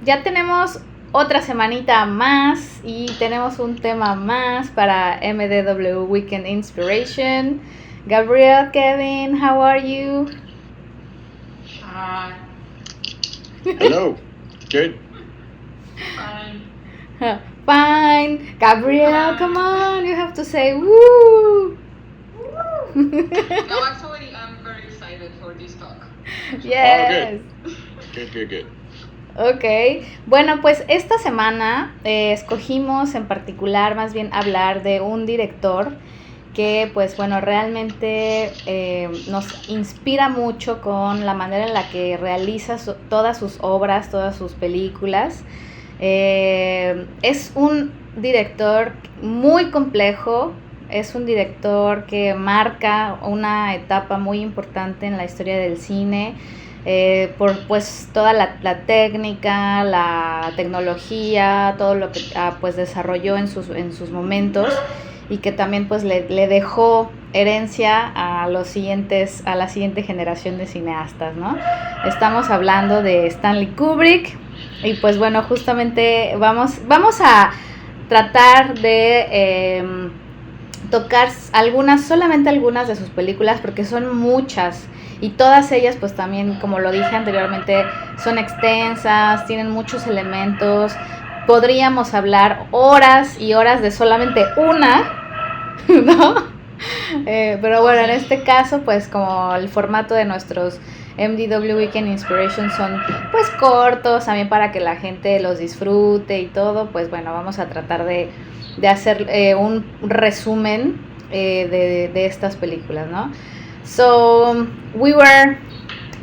ya tenemos otra semanita más y tenemos un tema más para MDW Weekend Inspiration. Gabriel, Kevin, how are you? Hello. Good. Fine. Gabriel, come on, you have to say woo. No, actually, I'm very excited for this talk. Yes. Good. Ok, bueno, pues esta semana escogimos en particular más bien hablar de un director que pues bueno, realmente nos inspira mucho con la manera en la que realiza todas sus obras, todas sus películas. Es un director muy complejo, es un director que marca una etapa muy importante en la historia del cine. Por pues toda la técnica, la tecnología, todo lo que pues desarrolló en sus momentos y que también pues le dejó herencia a la siguiente generación de cineastas, ¿no? Estamos hablando de Stanley Kubrick y pues bueno, justamente vamos a tratar de tocar solamente algunas de sus películas porque son muchas. Y todas ellas, pues también, como lo dije anteriormente, son extensas, tienen muchos elementos. Podríamos hablar horas y horas de solamente una, ¿no? Pero bueno, en este caso, pues como el formato de nuestros MDW Weekend Inspiration son pues cortos, también para que la gente los disfrute y todo, pues bueno, vamos a tratar de hacer un resumen de estas películas, ¿no? So we were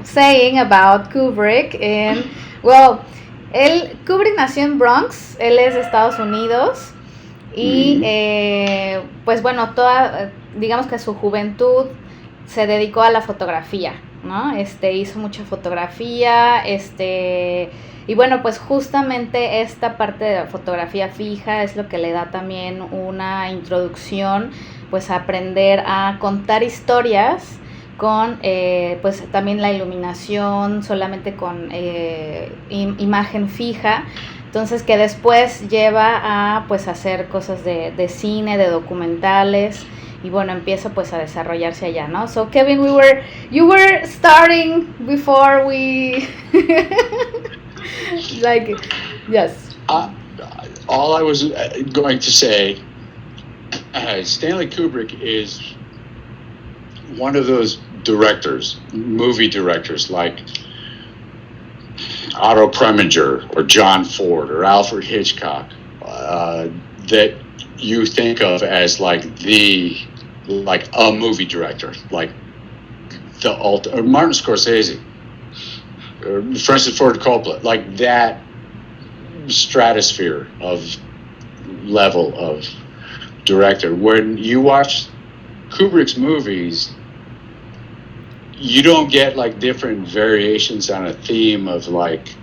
saying about Kubrick, and well, Kubrick nació en Bronx, él es de Estados Unidos y pues bueno, digamos que su juventud se dedicó a la fotografía, ¿no? Hizo mucha fotografía, y bueno, pues justamente esta parte de la fotografía fija es lo que le da también una introducción pues a aprender a contar historias con pues también la iluminación solamente con imagen fija, entonces que después lleva a pues hacer cosas de cine, de documentales y bueno, empieza pues a desarrollarse allá, ¿no? So Kevin, you were starting before we like yes. All I was going to say, Stanley Kubrick is one of those movie directors like Otto Preminger or John Ford or Alfred Hitchcock, that you think of as like a movie director, like or Martin Scorsese, or Francis Ford Coppola, like that stratosphere of level of director. When you watch Kubrick's movies, you don't get like different variations on a theme of like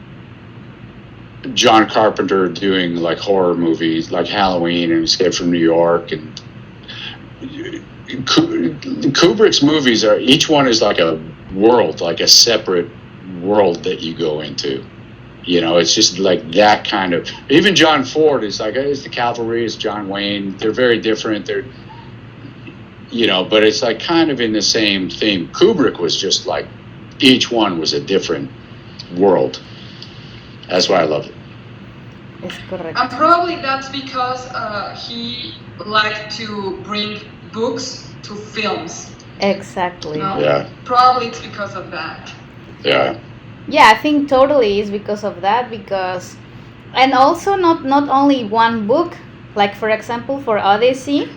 John Carpenter doing like horror movies like Halloween and Escape from New York, and Kubrick's movies each one is like a world, like a separate world that you go into. You know, it's just like that kind of. Even John Ford is like, it's the Cavalry, it's John Wayne. They're very different. They're, but it's like kind of in the same theme. Kubrick was just like, each one was a different world. That's why I love it. Es correcto. And probably that's because he liked to bring books to films. Exactly. No? Yeah. Probably it's because of that. Yeah. Yeah, I think totally is because of that, and also not only one book, like for example for Odyssey,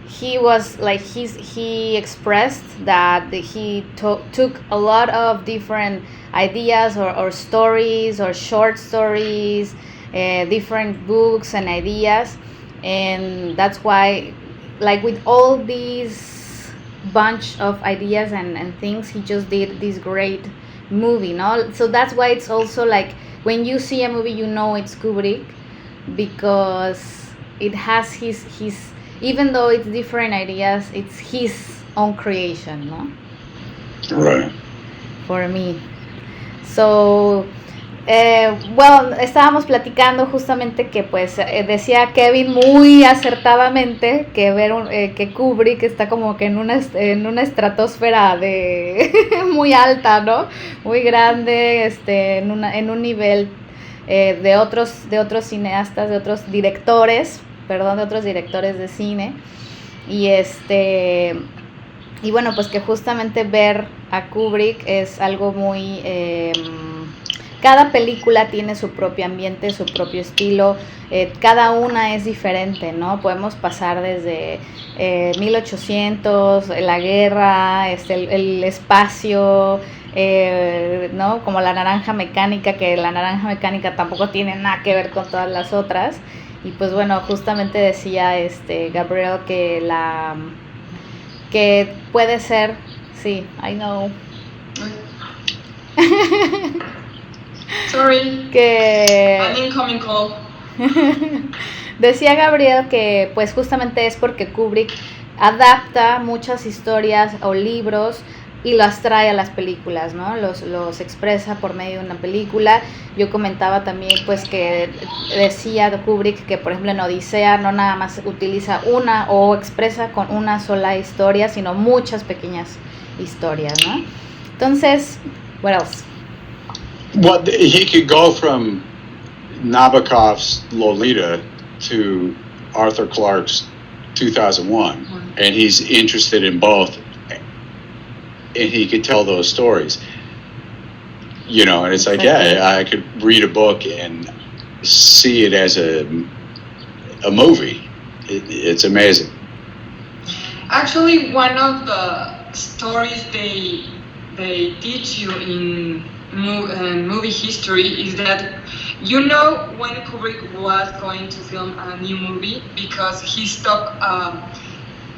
he was like he expressed that he took a lot of different ideas or stories or short stories, different books and ideas, and that's why like with all these bunch of ideas and things, he just did this great movie, no? So that's why it's also like when you see a movie, you know it's Kubrick because it has his even though it's different ideas, it's his own creation, no? Right. For me. So Bueno, estábamos platicando justamente que pues decía Kevin muy acertadamente que que Kubrick está como que en una estratosfera de muy alta, ¿no? Muy grande, en un nivel de otros cineastas, de otros directores, perdón, de otros directores de cine. Y y bueno, pues que justamente ver a Kubrick es algo muy... cada película tiene su propio ambiente, su propio estilo, cada una es diferente, ¿no? Podemos pasar desde 1800, la guerra, el espacio, ¿no? Como la naranja mecánica, que la naranja mecánica tampoco tiene nada que ver con todas las otras. Y pues bueno, justamente decía Gabriel que puede ser, sí, I know. Sorry. An incoming call. Decía Gabriel que pues justamente es porque Kubrick adapta muchas historias o libros y las trae a las películas, ¿no? Los expresa por medio de una película. Yo comentaba también pues que decía Kubrick que por ejemplo en Odisea no nada más utiliza una o expresa con una sola historia, sino muchas pequeñas historias, ¿no? Entonces, what else? Well, he could go from Nabokov's Lolita to Arthur Clarke's 2001, and he's interested in both, and he could tell those stories. You know, and it's like, yeah, I could read a book and see it as a movie. It's amazing. Actually, one of the stories they teach you in movie history is that when Kubrick was going to film a new movie, because he stopped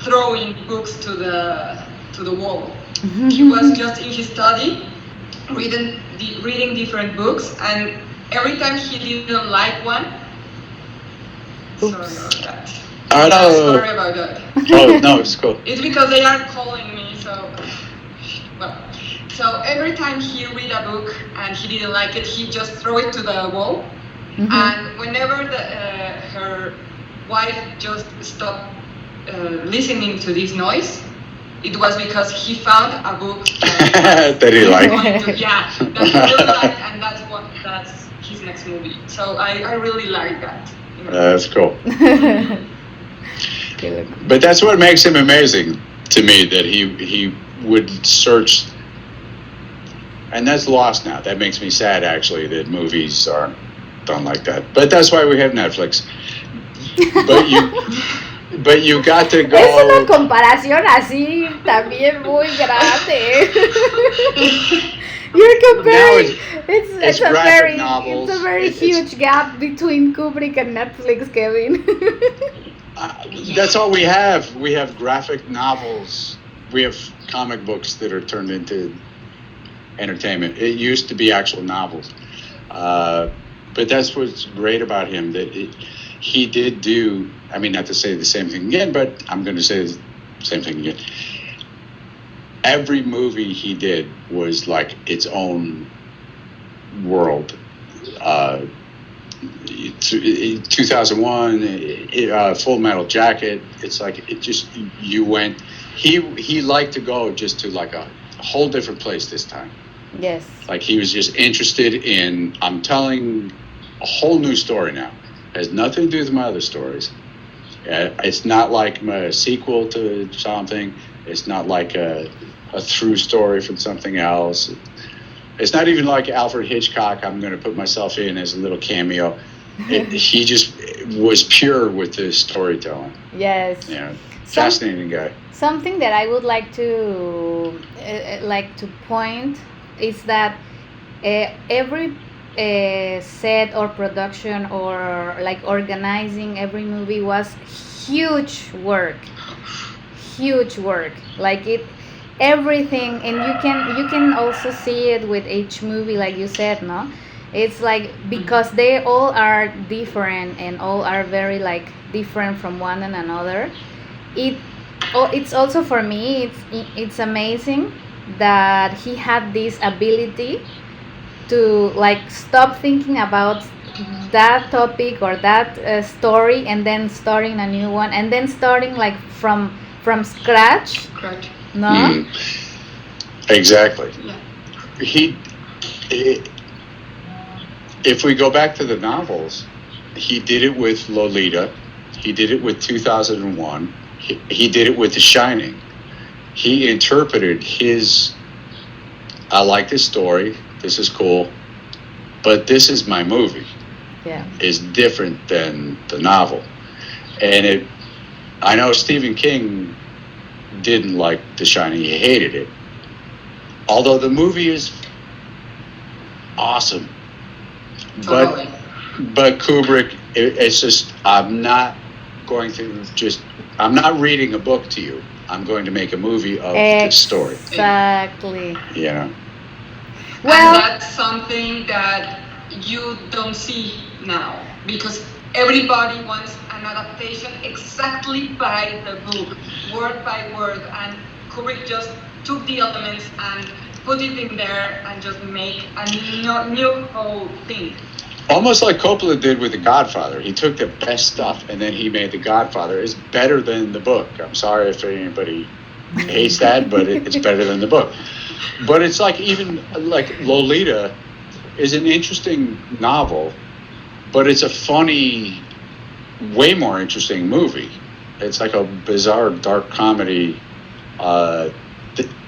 throwing books to the wall. He was just in his study reading different books, and every time he didn't like one. Sorry about that. Sorry about that. Oh no, it's cool. It's because they are calling me, so every time he read a book and he didn't like it, he just throw it to the wall. Mm-hmm. And whenever her wife just stopped listening to this noise, it was because he found a book that he liked. That he really liked, and that's his next movie. So I really like that. That's cool. But that's what makes him amazing to me, that he would search. And that's lost now. That makes me sad, actually, that movies aren't done like that. But that's why we have Netflix. But you got to go. Es una comparación así también muy grande. You're comparing. It's a very huge gap between Kubrick and Netflix, Kevin. That's all we have. We have graphic novels. We have comic books that are turned into entertainment. It used to be actual novels, but that's what's great about him, that he did do. I mean, not to say the same thing again, but I'm going to say the same thing again. Every movie he did was like its own world. 2001, Full Metal Jacket. It's like it just you went. He liked to go just to like a whole different place this time. Yes. Like he was just interested in, I'm telling a whole new story now. It has nothing to do with my other stories. It's not like a sequel to something. It's not like a through story from something else. It's not even like Alfred Hitchcock. I'm going to put myself in as a little cameo. He just was pure with his storytelling. Yes. Yeah. Fascinating guy. Something that I would like to point is that every set or production or like organizing every movie was huge work. Like everything, and you can also see it with each movie, like you said, no? It's like because they all are different and all are very like different from one and another. It's also for me it's amazing that he had this ability to like stop thinking about that topic or that story and then starting a new one and then starting like from scratch. Correct. No. Exactly. Yeah. He, if we go back to the novels, he did it with Lolita. He did it with 2001. He did it with The Shining. He interpreted his, I like this story, this is cool, but this is my movie. Yeah. Is different than the novel. And I know Stephen King didn't like The Shining, he hated it. Although the movie is awesome. Totally. But Kubrick, it's just, I'm not reading a book to you. I'm going to make a movie of this story. Exactly. You know? Well, and that's something that you don't see now, because everybody wants an adaptation exactly by the book, word by word, and Kubrick just took the elements and put it in there and just make a new whole thing. Almost like Coppola did with The Godfather. He took the best stuff and then he made The Godfather. It's better than the book. I'm sorry if anybody hates that, but it's better than the book. But it's like, even like Lolita is an interesting novel, but it's a funny, way more interesting movie. It's like a bizarre dark comedy.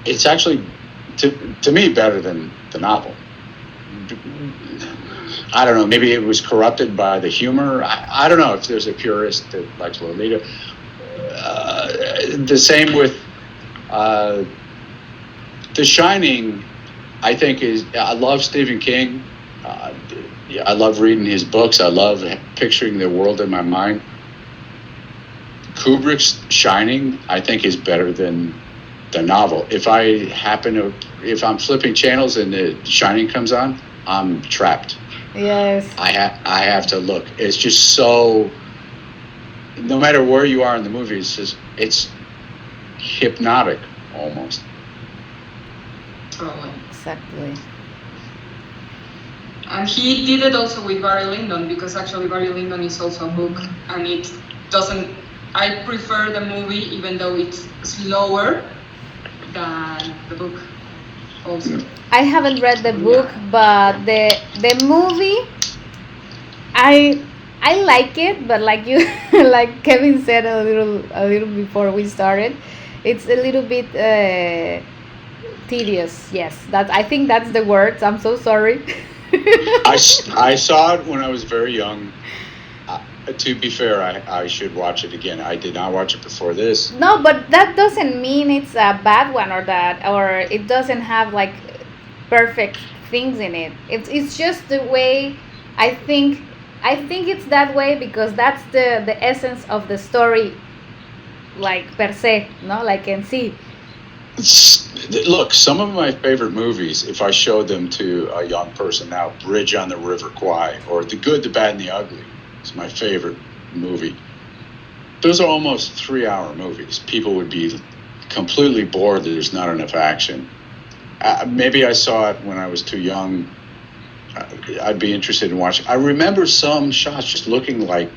It's actually, to me, better than the novel. I don't know, maybe it was corrupted by the humor. I don't know if there's a purist that likes Lolita. The same with The Shining, I think I love Stephen King. I love reading his books. I love picturing the world in my mind. Kubrick's Shining, I think, is better than the novel. If I'm flipping channels and The Shining comes on, I'm trapped. yes. I have to look. It's just so, no matter where you are in the movie, it's hypnotic almost. Totally. Exactly. And he did it also with Barry Lyndon, because actually Barry Lyndon is also a book, and it doesn't, I prefer the movie even though it's slower than the book also. I haven't read the book, but the movie, I like it, but like you, like Kevin said a little before we started, it's a little bit tedious. Yes, I think that's the words. I'm so sorry. I saw it when I was very young. To be fair, I should watch it again. I did not watch it before this. No, but that doesn't mean it's a bad one or it doesn't have like perfect things in it. It's just the way I think it's that way because that's the essence of the story, like per se, no, like in sí. Look, some of my favorite movies, if I showed them to a young person now, Bridge on the River Kwai or The Good, the Bad, and the Ugly, it's my favorite movie. Those are almost 3-hour movies. People would be completely bored. There's not enough action. Maybe I saw it when I was too young. I'd be interested in watching. I remember some shots just looking like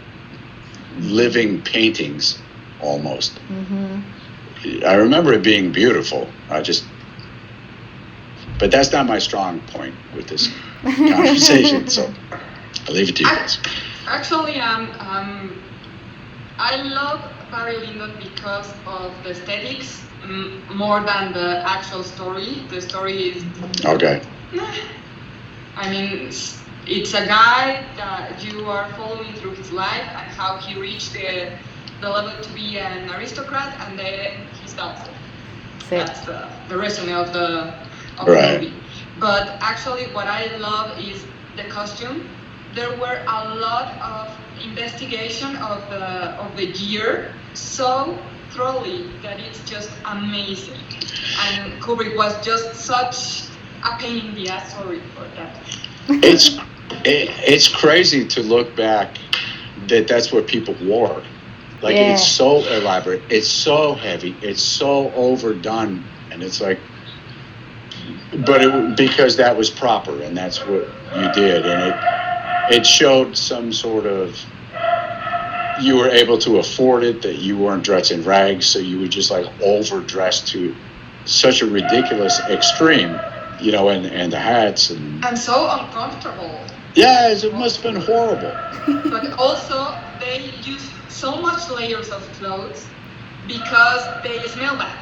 living paintings almost. Mm-hmm. I remember it being beautiful. But that's not my strong point with this conversation. So I'll leave it to you guys. Actually, I love Barry Lyndon because of the aesthetics more than the actual story. The story is okay. I mean, it's a guy that you are following through his life and how he reached the level to be an aristocrat, and then he stops it. That's the resume of the movie. But actually, what I love is the costume. There were a lot of investigation of the gear so thoroughly that it's just amazing. And Kubrick was just such a pain in the ass. Sorry for that. It's crazy to look back that's what people wore. Like It's so elaborate, it's so heavy, it's so overdone, and it's like but because that was proper and that's what you did, and it showed some sort of, you were able to afford it, that you weren't dressed in rags, so you would just like overdress to such a ridiculous extreme, and the hats and so uncomfortable. Yeah, it must have been horrible. But also they use so much layers of clothes because they smell bad.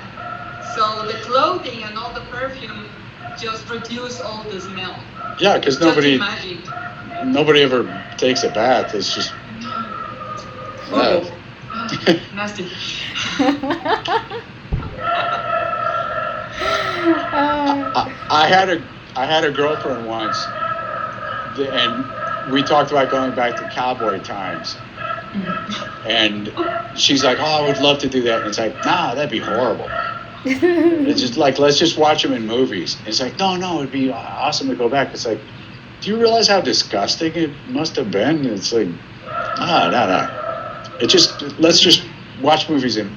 So the clothing and all the perfume just produce all the smell. Yeah, because nobody ever takes a bath. It's just nasty. I had a girlfriend once, and we talked about going back to cowboy times. And she's like, "Oh, I would love to do that." And it's like, "Nah, that'd be horrible." It's just like, let's just watch them in movies. And it's like, no, it'd be awesome to go back. It's like, do you realize how disgusting it must have been? It's like, no. Let's just watch movies and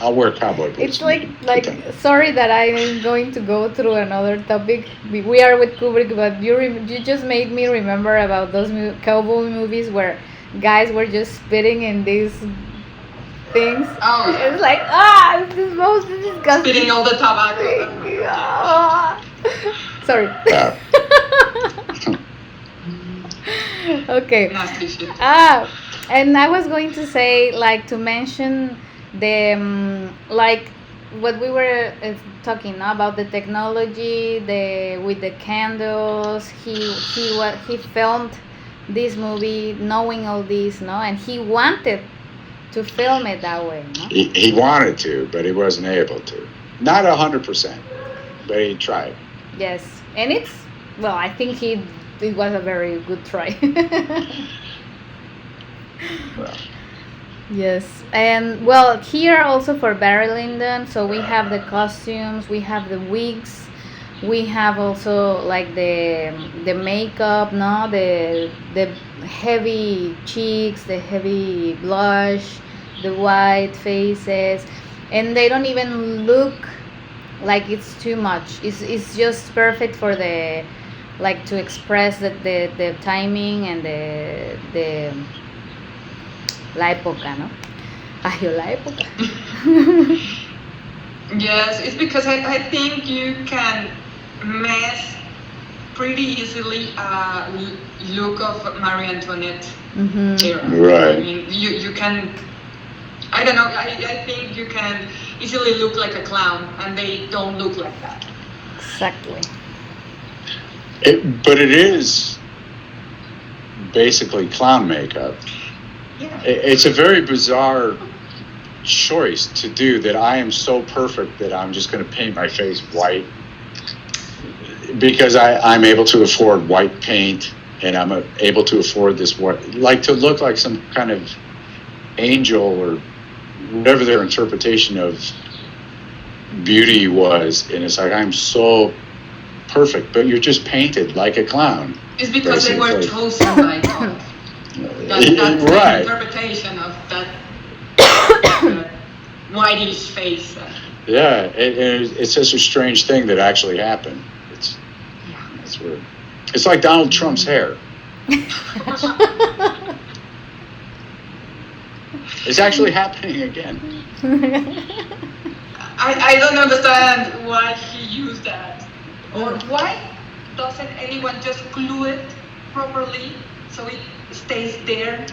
I'll wear cowboy boots. It's like sorry that I'm going to go through another topic. We are with Kubrick, but you just made me remember about those cowboy movies where guys were just spitting in these things. Oh, yeah. It's like, it's the most disgusting. Spitting all the tobacco. Sorry. Okay. Nasty shit. And I was going to say, to mention the what we were talking about the technology, with the candles. He filmed this movie knowing all this, and he wanted to film it that way, no? He wanted to, but he wasn't able to. Not 100%, but he tried. Yes, and I think it was a very good try. Well. Yes, and here also for Barry Lyndon, so we have the costumes, we have the wigs, we have also the makeup, no, the heavy cheeks, the heavy blush, the white faces, and they don't even look like it's too much. It's just perfect for the to express the timing and the la época, no? La época. Yes, it's because I think you can mess pretty easily look of Marie Antoinette era. Right. I mean, you can, I don't know, I think you can easily look like a clown, and they don't look like that. Exactly. But it is basically clown makeup. Yeah. It's a very bizarre choice to do, that I am so perfect that I'm just going to paint my face white, because I'm able to afford white paint, and I'm able to afford this white, to look like some kind of angel or whatever their interpretation of beauty was. And it's like, I'm so perfect, but you're just painted like a clown. It's because they were chosen by God. That's right. The interpretation of that whitish face. Yeah, it's such a strange thing that actually happened. It's weird. It's like Donald Trump's hair. It's actually happening again. I don't understand why he used that, or why doesn't anyone just glue it properly so it stays there?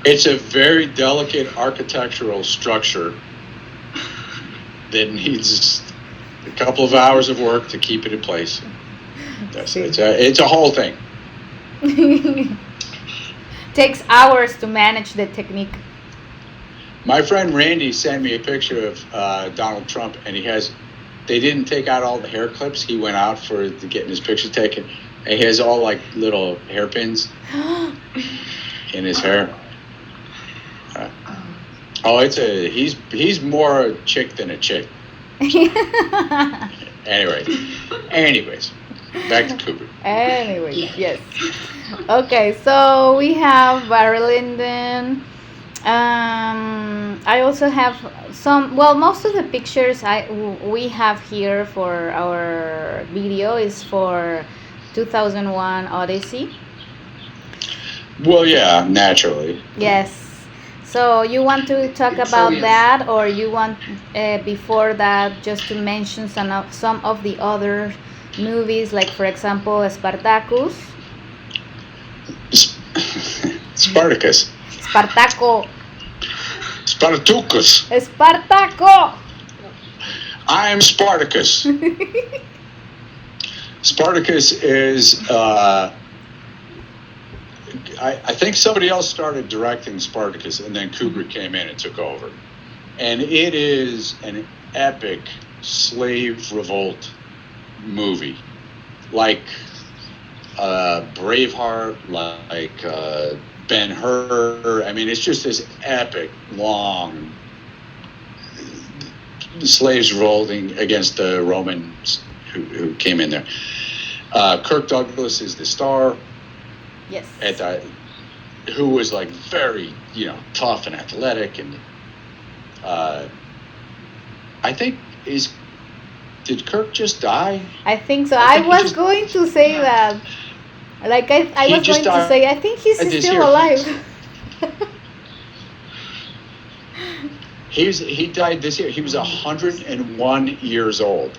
It's a very delicate architectural structure that needs a couple of hours of work to keep it in place. It's a whole thing. Takes hours to manage the technique. My friend Randy sent me a picture of Donald Trump, and they didn't take out all the hair clips. He went out to getting his picture taken, and he has all little hairpins in his hair. He's more a chick than a chick. Anyways, back to Kubrick. Yes. Okay, so we have Barry Lyndon. I also have some. Well, most of the pictures we have here for our video is for 2001 Odyssey. Well, yeah, naturally. Yes. So you want to talk It's about obvious. that, or you want before that just to mention some of the other movies, like for example, Spartacus. Spartacus. Spartaco. Spartacus. Spartaco. I am Spartacus. Spartacus is, I think somebody else started directing Spartacus, and then Kubrick came in and took over. And it is an epic slave revolt movie. Like Braveheart, like Ben-Hur. I mean, it's just this epic, long slaves revolting against the Romans who came in there. Kirk Douglas is the star. Yes. Who was like very, tough and athletic, and I think did Kirk just die? I think so. I was going to say that. Like I was going to say, I think he's still alive. He died this year. He was 101 years old.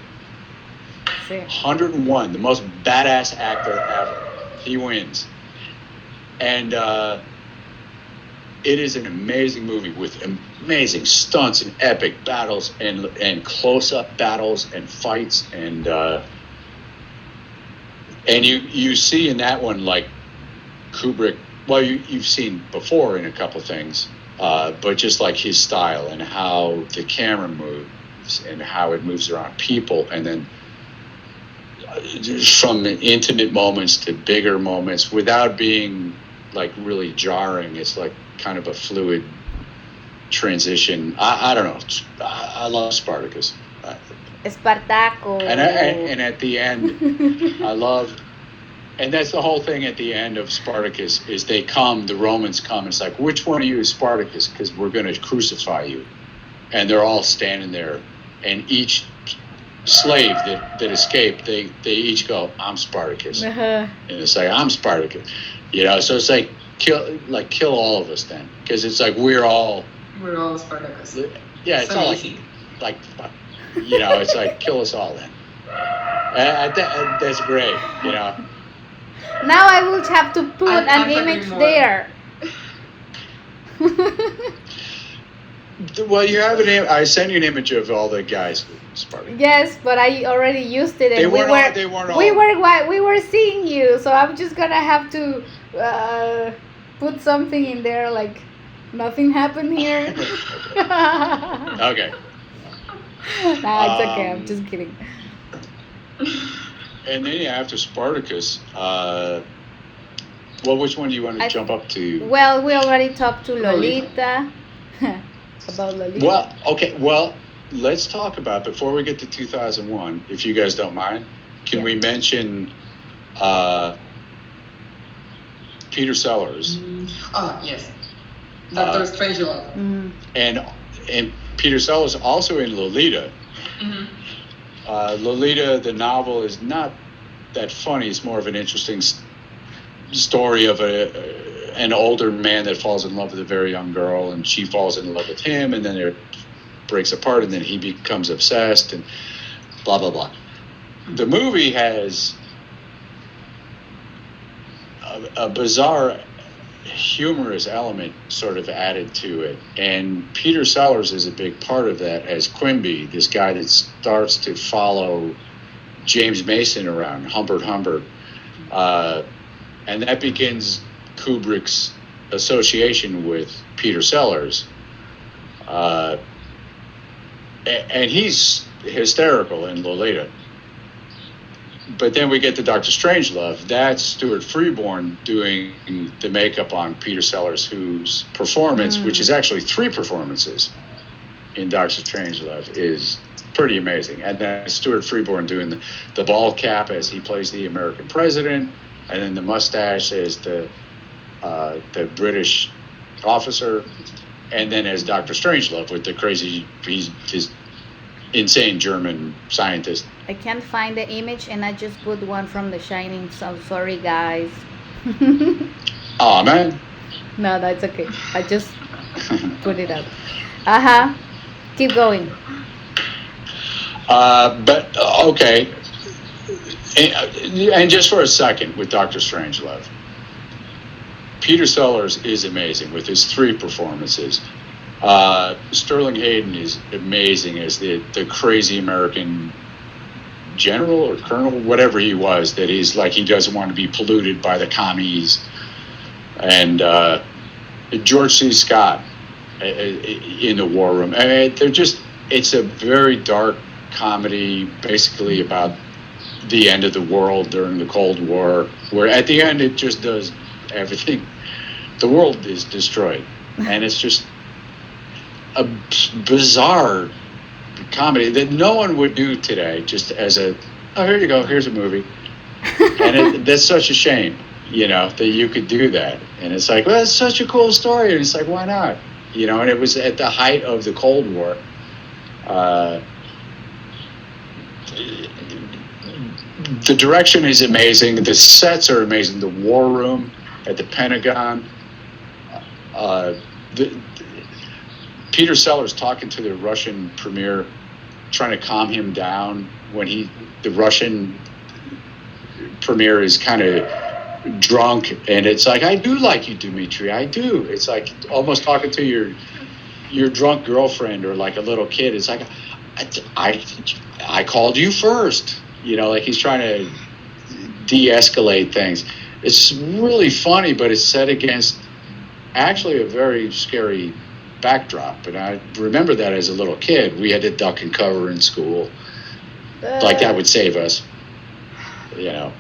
101, the most badass actor ever. He wins. And it is an amazing movie with amazing stunts and epic battles and close-up battles and fights, and you see in that one, like Kubrick, well, you've seen before in a couple things, but just like his style and how the camera moves and how it moves around people, and then from intimate moments to bigger moments without being like really jarring. It's like kind of a fluid transition. I don't know. I love Spartacus. Spartaco. And at the end, I love, and that's the whole thing at the end of Spartacus is the Romans come. It's like, which one of you is Spartacus? Because we're going to crucify you. And they're all standing there, and each slave that escaped, they each go, I'm Spartacus. And it's like, I'm Spartacus. So it's like kill all of us then. Because it's like we're all Spartacus. Yeah, it's so all easy. It's like kill us all then. That's great, Now I will have to put an image there. Well, you have I sent you an image of all the guys with Spartacus. Yes, but I already used it, and we were seeing you, so I'm just gonna have to put something in there like nothing happened here. Okay. Nah, it's okay. I'm just kidding. And then after Spartacus, which one do you want to jump up to? Well, we already talked to Lolita. About Lolita. Well, okay. Well, let's talk about, before we get to 2001, if you guys don't mind, can we mention Peter Sellers? Oh, yes. Dr. Strangelove. Mm-hmm. And Peter Sellers also in Lolita. Mm-hmm. Lolita, the novel, is not that funny. It's more of an interesting story of an older man that falls in love with a very young girl, and she falls in love with him, and then it breaks apart, and then he becomes obsessed, and blah, blah, blah. The movie has a bizarre, humorous element sort of added to it, and Peter Sellers is a big part of that as Quimby, this guy that starts to follow James Mason around, Humbert, and that begins Kubrick's association with Peter Sellers, and he's hysterical in Lolita. But then we get to Dr. Strangelove. That's Stuart Freeborn doing the makeup on Peter Sellers, whose performance, which is actually 3 performances in Dr. Strangelove, is pretty amazing. And then Stuart Freeborn doing the bald cap as he plays the American president, and then the mustache as the British officer. and then as Dr. Strangelove with the crazy, he's this insane German scientist. I can't find the image, and I just put one from The Shining. So sorry, guys. Oh man. No, that's okay. I just put it up. Uh-huh. Keep going. But okay, and just for a second with Dr. Strangelove, Peter Sellers is amazing with his 3 performances. Sterling Hayden is amazing as the crazy American general or colonel, whatever he was, that he's like he doesn't want to be polluted by the commies. And George C. Scott in the War Room. I mean, it's a very dark comedy, basically about the end of the world during the Cold War, where at the end it just does everything. The world is destroyed, and it's just a bizarre comedy that no one would do today, just as oh, here you go, here's a movie. And that's such a shame, that you could do that. And it's like, well, it's such a cool story, and it's like, why not? And it was at the height of the Cold War. The direction is amazing. The sets are amazing. The War Room at the Pentagon. Peter Sellers talking to the Russian premier, trying to calm him down when the Russian premier is kind of drunk, and it's like, I do like you, Dmitri. I do. It's like almost talking to your drunk girlfriend or like a little kid. It's like, I called you first. Like he's trying to de-escalate things. It's really funny, but it's set against actually a very scary backdrop. And I remember that as a little kid. We had to duck and cover in school. Like that would save us.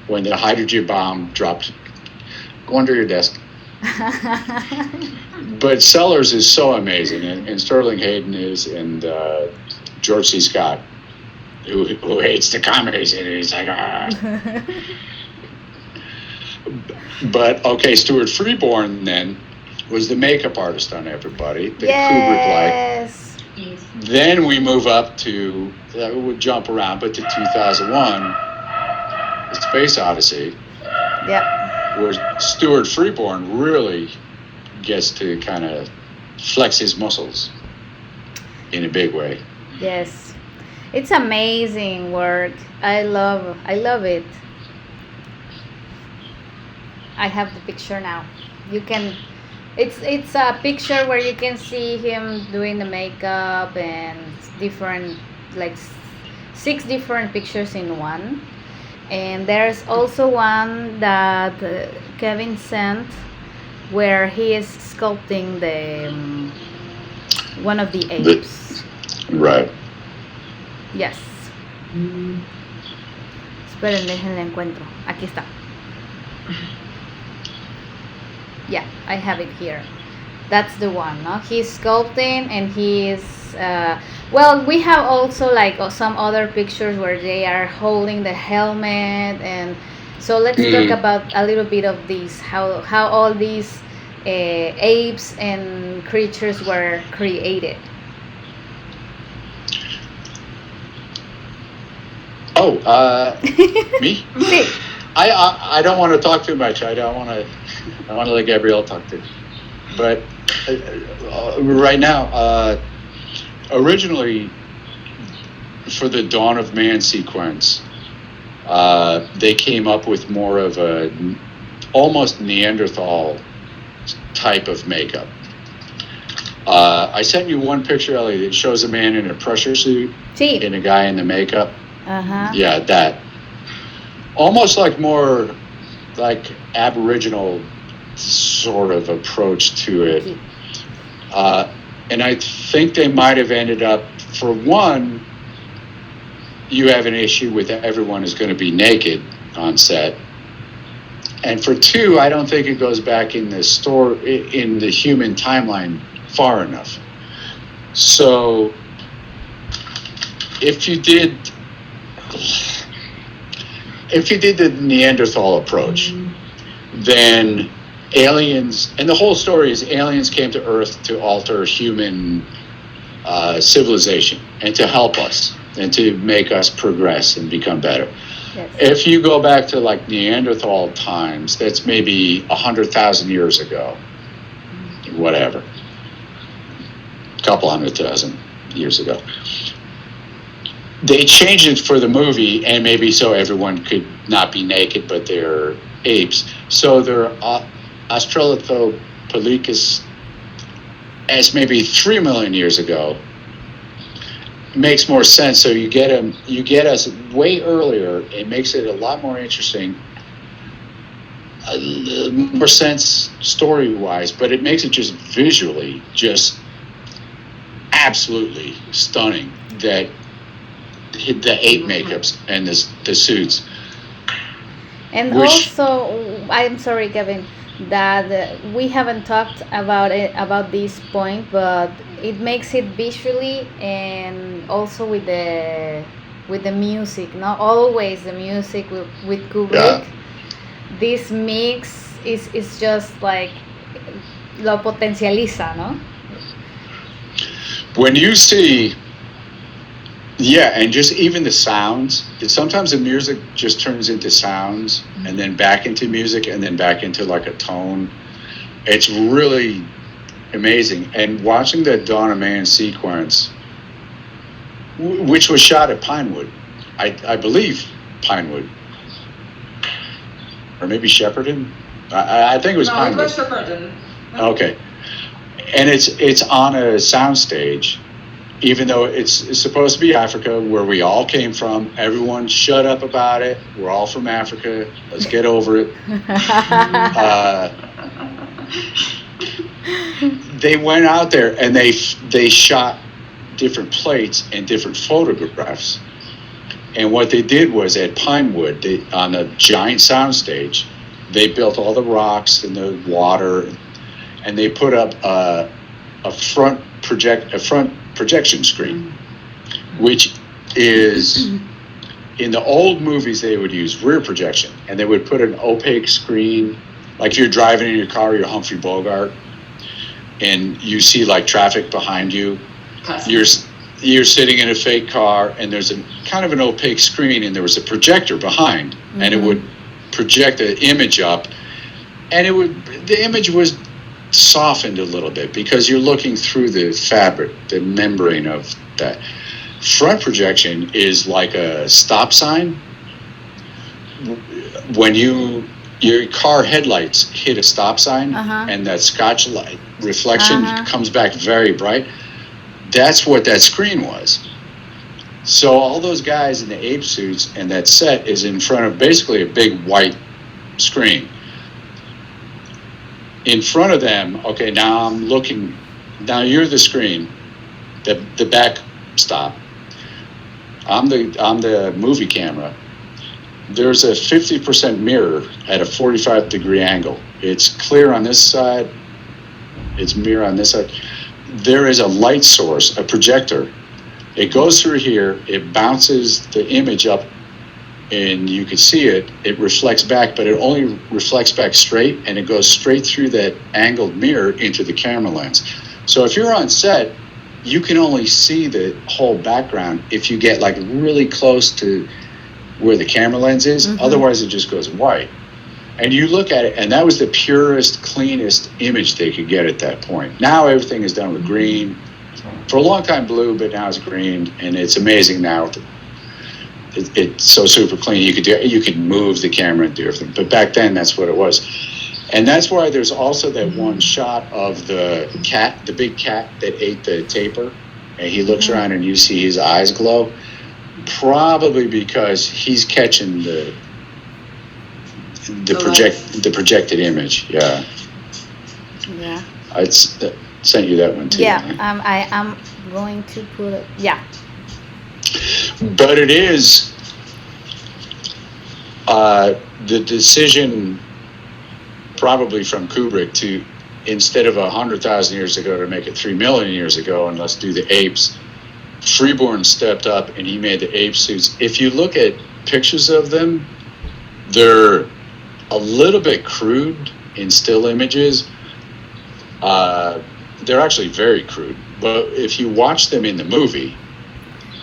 When the hydrogen bomb dropped, go under your desk. But Sellers is so amazing, and Sterling Hayden is, and George C. Scott, who hates the comedies, and he's like, ah. But okay, Stuart Freeborn then was the makeup artist on everybody that Yes. Kubrick liked. Then we move up to, we'll jump around, but to 2001, The Space Odyssey. Yeah. Where Stuart Freeborn really gets to kind of flex his muscles in a big way. Yes. It's amazing work. I love it. I have the picture now. You can it's a picture where you can see him doing the makeup and different, like 6 different pictures in one. And there's also one that Kevin sent where he is sculpting the one of the apes. Right. Yes. Esperen, déjenle encuentro. Aquí está. Yeah, I have it here. That's the one, no? He's sculpting, and he's well, we have also like some other pictures where they are holding the helmet, and so let's talk about a little bit of these, how all these apes and creatures were created. Oh, me? Sí. I don't want to talk too much. I want to let Gabrielle talk too. But right now, originally for the Dawn of Man sequence, they came up with more of a almost Neanderthal type of makeup. I sent you one picture, Ellie, that shows a man in a pressure suit Sí. and a guy in the makeup. Uh-huh. Yeah, that. Almost like more like Aboriginal sort of approach to it. And I think they might have ended up, for one, you have an issue with everyone is going to be naked on set. And for two, I don't think it goes back in the human timeline far enough. So if you did the Neanderthal approach, then aliens, and the whole story is aliens came to Earth to alter human civilization and to help us and to make us progress and become better. Yes. If you go back to like Neanderthal times, that's maybe 100,000 years ago, whatever, a couple 100,000 years ago. They changed it for the movie, and maybe so everyone could not be naked, but they're apes. So they're Australopithecus, as maybe 3 million years ago. Makes more sense. So you get us way earlier. It makes it a lot more interesting, a little more sense story-wise, but it makes it just visually just absolutely stunning. That the ape makeups and the suits. And also, I'm sorry, Kevin, that we haven't talked about this point, but it makes it visually and also with the music. Not always the music with Kubrick. Yeah. This mix is just like lo potencializa, no? When you see. Yeah, and just even the sounds. Sometimes the music just turns into sounds, and then back into music, and then back into like a tone. It's really amazing. And watching that Dawn of Man sequence, which was shot at Pinewood, I believe Pinewood, or maybe Shepperton. I think it was Pinewood. No, it was Shepperton. Okay, and it's on a soundstage. Even though it's supposed to be Africa, where we all came from, everyone shut up about it. We're all from Africa. Let's get over it. They went out there and they shot different plates and different photographs. And what they did was at Pinewood, on a giant soundstage, they built all the rocks and the water, and they put up a front projection screen, which is, in the old movies they would use rear projection, and they would put an opaque screen, like if you're driving in your car, you're Humphrey Bogart, and you see like traffic behind you. You're sitting in a fake car, and there's a kind of an opaque screen, and there was a projector behind, and it would project an image up, and the image was softened a little bit because you're looking through the fabric, the membrane of that. Front projection is like a stop sign. When your car headlights hit a stop sign, and that Scotch light reflection comes back very bright, that's what that screen was. So all those guys in the ape suits and that set is in front of basically a big white screen. In front of them, okay, now you're the screen, the backstop. I'm the movie camera. There's a 50% mirror at a 45-degree angle. It's clear on this side, it's mirror on this side. There is a light source, a projector. It goes through here, it bounces the image up, and you can see it reflects back, but it only reflects back straight, and it goes straight through that angled mirror into the camera lens. So if you're on set, you can only see the whole background if you get like really close to where the camera lens is. Otherwise it just goes white. And you look at it, and that was the purest, cleanest image they could get at that point. Now everything is done with green. For a long time blue, but now it's green, and it's amazing now. It's so super clean. You could move the camera and do everything. But back then, that's what it was. And that's why there's also that one shot of the cat, the big cat that ate the taper, and he looks around and you see his eyes glow. Probably because he's catching the projected image. Yeah. Yeah. I sent you that one too. Yeah. I am going to put it. Yeah. But it is the decision, probably from Kubrick, to, instead of 100,000 years ago, to make it 3 million years ago, and let's do the apes. Freeborn stepped up and he made the ape suits. If you look at pictures of them, they're a little bit crude in still images, they're actually very crude. But if you watch them in the movie,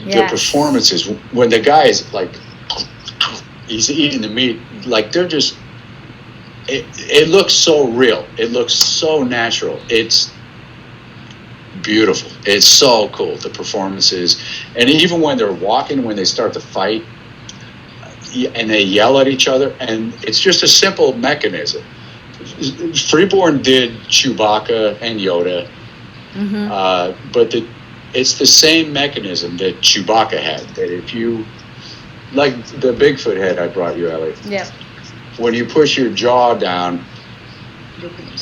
the performances, when the guy is like, he's eating the meat, like they're just, it looks so real. It looks so natural. It's beautiful. It's so cool, the performances. And even when they're walking, when they start to fight, and they yell at each other, and it's just a simple mechanism. Freeborn did Chewbacca and Yoda, but it's the same mechanism that Chewbacca had. That if you, like the Bigfoot head I brought you, Ellie. Yeah. When you push your jaw down,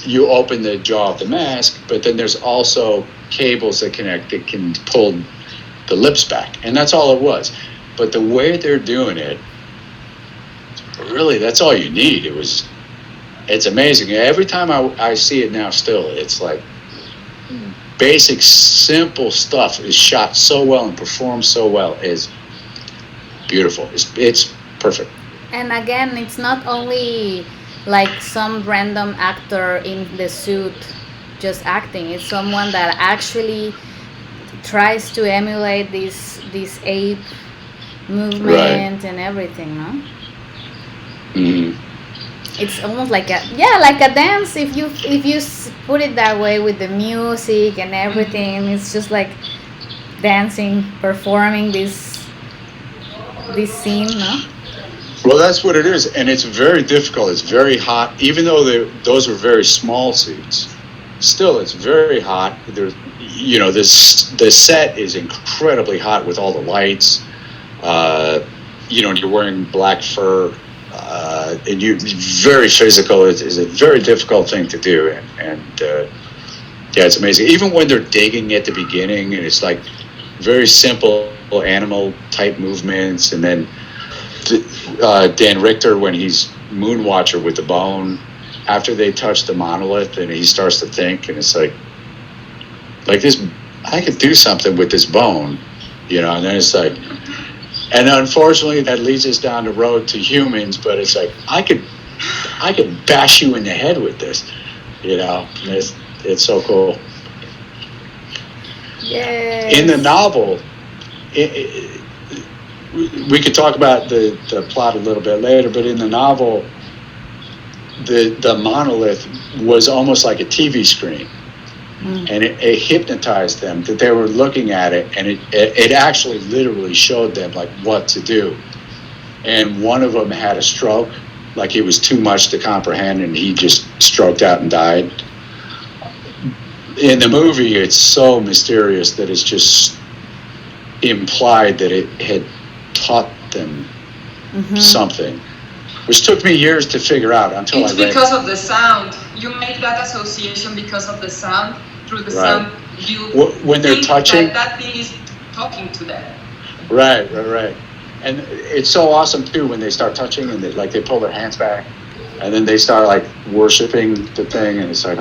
you open the jaw of the mask, but then there's also cables that connect that can pull the lips back, and that's all it was. But the way they're doing it, really, that's all you need. It's amazing. Every time I see it now still, it's like basic, simple stuff is shot so well and performed so well. Is beautiful. It's perfect. And again, it's not only like some random actor in the suit just acting. It's someone that actually tries to emulate this ape movement and everything, no? Mm-hmm. It's almost like a dance if you put it that way, with the music and everything. It's just like dancing, performing this scene, no? Well, that's what it is, and it's very difficult. It's very hot, even though those are very small suits. Still, it's very hot. The set is incredibly hot with all the lights. You're wearing black fur. And very physical. It's a very difficult thing to do, and it's amazing. Even when they're digging at the beginning, and it's like very simple animal type movements, and then Dan Richter, when he's Moonwatcher with the bone, after they touch the monolith, and he starts to think, and it's like this, I could do something with this bone, and then it's like. And unfortunately, that leads us down the road to humans. But it's like I could bash you in the head with this, It's so cool. Yeah. In the novel, we could talk about the plot a little bit later. But in the novel, the monolith was almost like a TV screen. And it hypnotized them that they were looking at it, and it actually literally showed them like what to do. And one of them had a stroke, like it was too much to comprehend, and he just stroked out and died. In the movie, it's so mysterious that it's just implied that it had taught them something, which took me years to figure out until it's because of the sound. You make that association because of the sound. Through the sound, you when they're touching, that thing is talking to them. Right. And it's so awesome too when they start touching, and they pull their hands back, and then they start like worshiping the thing, and it's like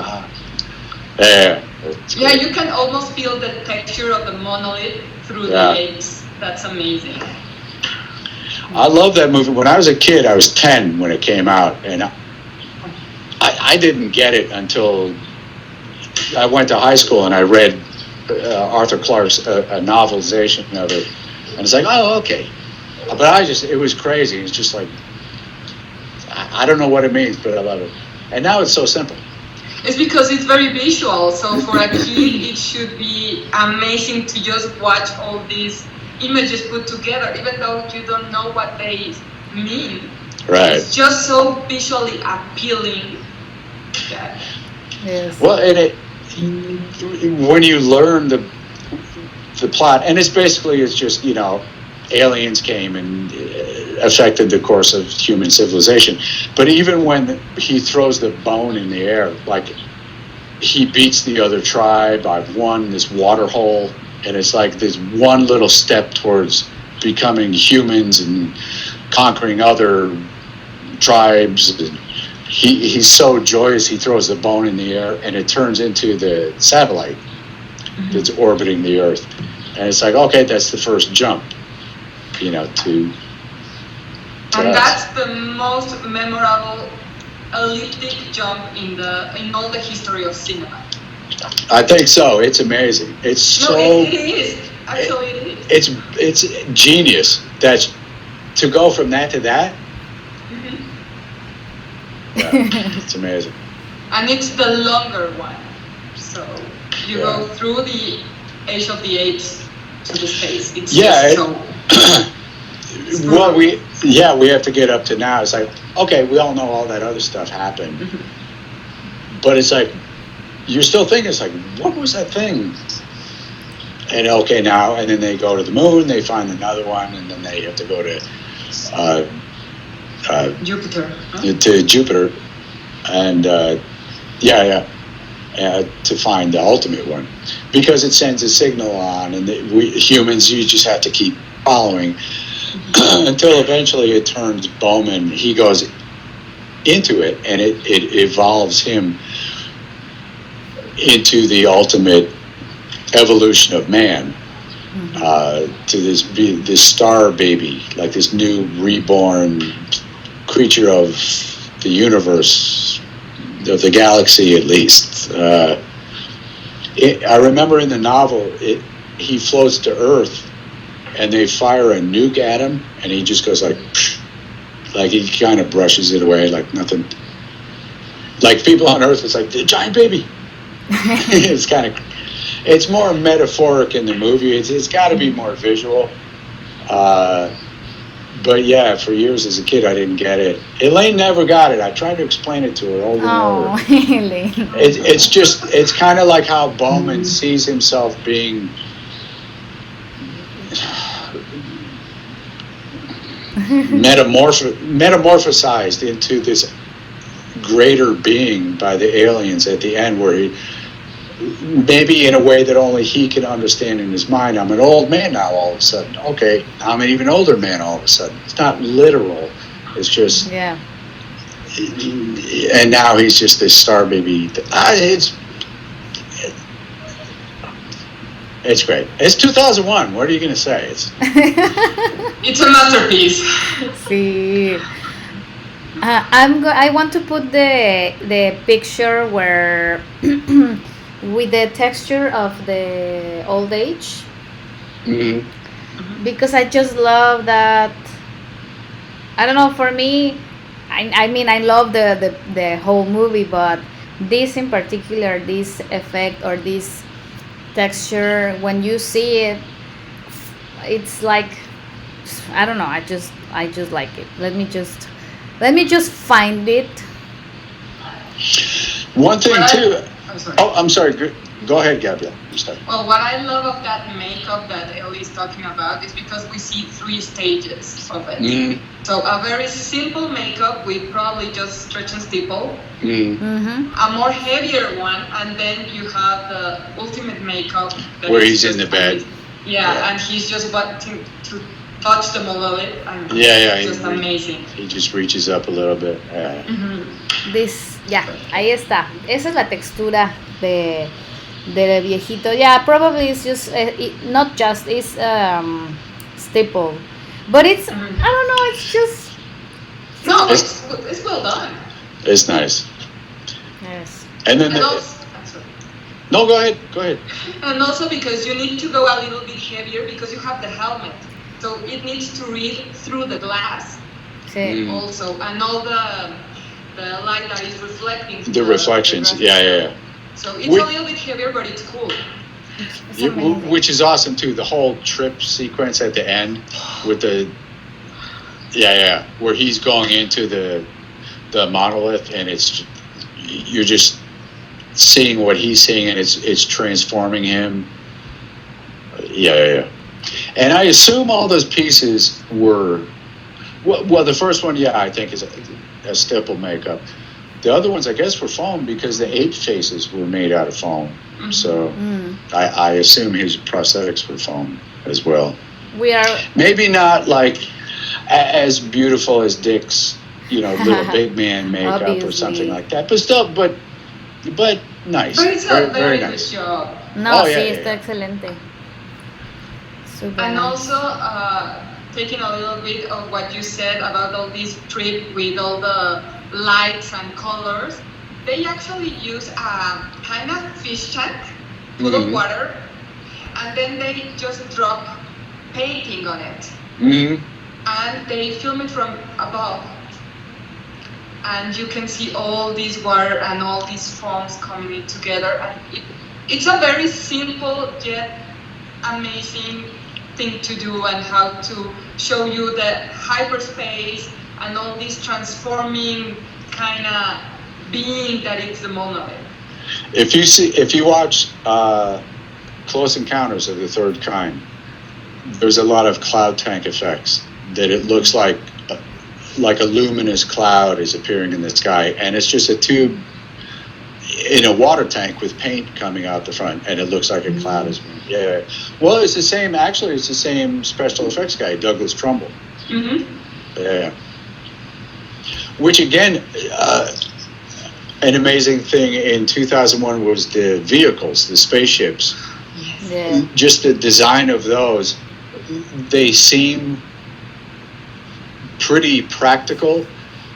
you can almost feel the texture of the monolith through the apes. That's amazing. I love that movie. When I was a kid, I was 10 when it came out, and I didn't get it until I went to high school, and I read Arthur Clarke's a novelization of it, and it's like, oh, okay. But it was crazy. It's just like, I don't know what it means, but I love it. And now it's so simple. It's because it's very visual, so for a kid, it should be amazing to just watch all these images put together, even though you don't know what they mean. Right. It's just so visually appealing. Yeah. Yes. Well, and when you learn the plot, and it's just aliens came and affected the course of human civilization. But even when he throws the bone in the air, like he beats the other tribe, I've won this water hole, and it's like this one little step towards becoming humans and conquering other tribes. And he's so joyous, he throws the bone in the air, and it turns into the satellite that's orbiting the Earth. And it's like, okay, that's the first jump, to and us. that's the most memorable a elliptic jump in all the history of cinema. I think so. It's amazing. It's No, so. it is. Actually, it is. It's genius. That's to go from that to that. Mhm. Yeah, it's amazing. And it's the longer one. So you go through the Age of the Apes to the space. It's just so. Well, we have to get up to now. It's like, okay, we all know all that other stuff happened, but it's like you're still thinking, it's like, what was that thing? And okay, now, and then they go to the moon, they find another one, and then they have to go to Jupiter. To Jupiter, and to find the ultimate one, because it sends a signal on, and we humans, you just have to keep following until eventually it turns Bowman. He goes into it, and it evolves him into the ultimate evolution of man, to this star baby, like this new reborn creature of the universe, of the galaxy at least. I remember in the novel, he floats to Earth, and they fire a nuke at him, and he just goes like he kind of brushes it away like nothing. Like people on Earth, it's like the giant baby. It's more metaphoric in the movie. It's got to be more visual. But yeah, for years as a kid, I didn't get it. Elaine never got it. I tried to explain it to her over and over. Really? It's kind of like how Bowman sees himself being metamorphosized into this greater being by the aliens at the end, where he, maybe in a way that only he can understand in his mind. I'm an old man now all of a sudden. Okay, I'm an even older man all of a sudden. It's not literal. It's just... Yeah. And now he's just this star baby. It's great. It's 2001. What are you going to say? It's a masterpiece. Sí. I want to put the picture where with the texture of the old age, because I just love that. I don't know, for me, I mean, I love the whole movie, but this in particular, this effect or this texture, when you see it, it's like, I don't know, I just like it. Let me just find it. One thing too. I'm sorry. Go ahead, Gabrielle. Well, what I love of that makeup that Ellie is talking about is because we see 3 stages of it. So a very simple makeup with probably just stretch and stipple, a more heavier one, and then you have the ultimate makeup where he's in the bed. Yeah, and he's just wanting to touch the mullet. And it's just amazing. He just reaches up a little bit. Ahí está. Esa es la textura de viejito. Yeah, probably it's just not just, it's stipple, but it's I don't know. It's just it's well done. It's nice. Yes. And then no, go ahead. And also because you need to go a little bit heavier because you have the helmet, so it needs to read through the glass. Sí. Also, and all the light that is reflecting. The reflections, yeah. So it's a little bit heavier, but it's cool. Which is awesome too. The whole trip sequence at the end with the where he's going into the monolith, and you're just seeing what he's seeing, and it's transforming him. Yeah. And I assume all those pieces were well, the first one, I think is a stipple makeup. The other ones, I guess, were foam because the ape faces were made out of foam. So I assume his prosthetics were foam as well. We are maybe not like as beautiful as Dick's, little big man makeup Obviously. Or something like that, but still, but nice. But it's a very nice good job. No, está excelente. Super And nice. also taking a little bit of what you said about all this trip with all the lights and colors, they actually use a kind of fish tank full of water, and then they just drop painting on it. And they film it from above. And you can see all this water and all these foams coming in together. And it's a very simple yet amazing thing to do, and how to show you the hyperspace and all this transforming kind of being that it's the monolith. If you watch Close Encounters of the Third Kind, there's a lot of cloud tank effects that it looks like a luminous cloud is appearing in the sky, and it's just a tube in a water tank with paint coming out the front, and it looks like a cloud is moving. Yeah. Well, it's the same. Actually, it's the same special effects guy, Douglas Trumbull. Yeah. Which again, an amazing thing in 2001 was the vehicles, the spaceships. Yeah. Just the design of those, they seem pretty practical,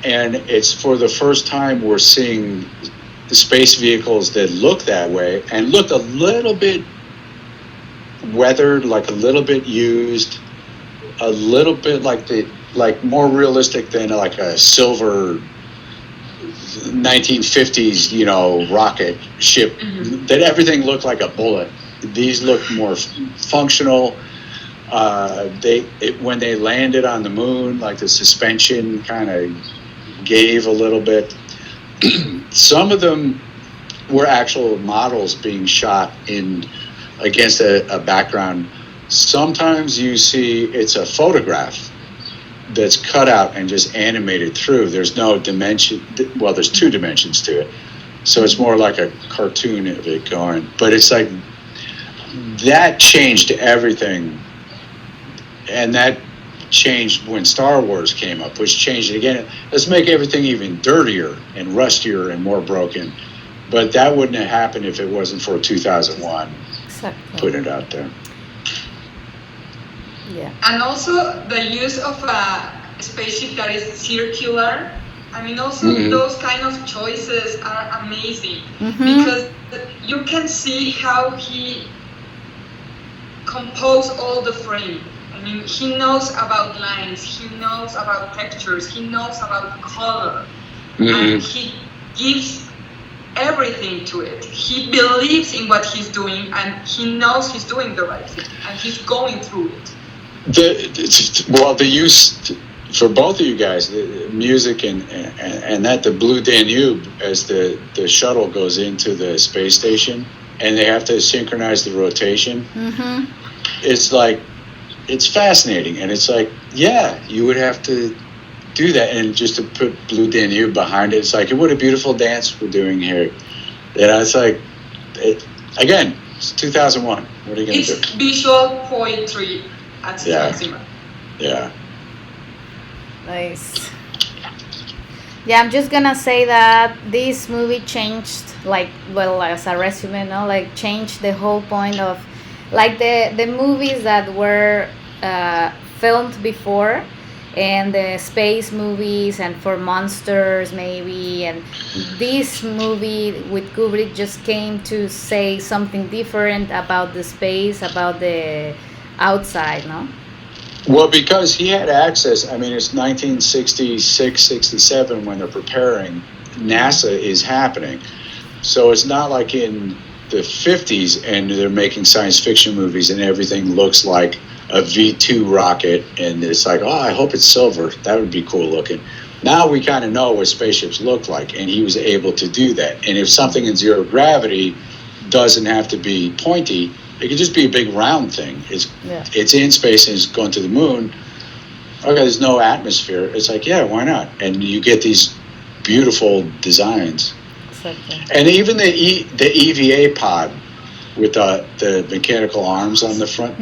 and it's for the first time we're seeing the space vehicles that look that way and look a little bit weathered, like a little bit used, a little bit like more realistic than like a silver 1950s, rocket ship. That everything looked like a bullet. These look more functional. When they landed on the moon, like the suspension kind of gave a little bit. Some of them were actual models being shot against a background. Sometimes you see it's a photograph that's cut out and just animated through. There's no dimension. Well, there's 2 dimensions to it, so it's more like a cartoon of it going. But it's like that changed everything. And that changed when Star Wars came up, which changed it again. Let's make everything even dirtier and rustier and more broken. But that wouldn't have happened if it wasn't for 2001 putting it out there. Yeah. And also the use of a spaceship that is circular. I mean, also those kind of choices are amazing, because you can see how he composed all the frame. I mean, he knows about lines, he knows about textures, he knows about color, and he gives everything to it. He believes in what he's doing, and he knows he's doing the right thing, and he's going through it. The use for both of you guys, the music and that the Blue Danube, as the shuttle goes into the space station, and they have to synchronize the rotation. It's like, it's fascinating, and it's like, yeah, you would have to do that, and just to put Blue Danube behind it, it's like, what a beautiful dance we're doing here. It's like, again, it's 2001. What are you going to do? It's visual poetry at Zima. Yeah. Nice. Yeah, I'm just gonna say that this movie changed, as a resume, changed the whole point of, the movies that were filmed before, and the space movies and for monsters maybe, and this movie with Kubrick just came to say something different about the space, about the outside, no? Well, because he had access, I mean, it's 1966, 67 when they're preparing, NASA is happening. So it's not like in the 50s and they're making science fiction movies and everything looks like a V2 rocket, and it's like, oh, I hope it's silver. That would be cool looking. Now we kind of know what spaceships look like, and he was able to do that. And if something in zero gravity doesn't have to be pointy, it could just be a big round thing. It's in space and it's going to the moon. Okay, there's no atmosphere. It's like, yeah, why not? And you get these beautiful designs. Exactly. And even the EVA pod with the mechanical arms on the front,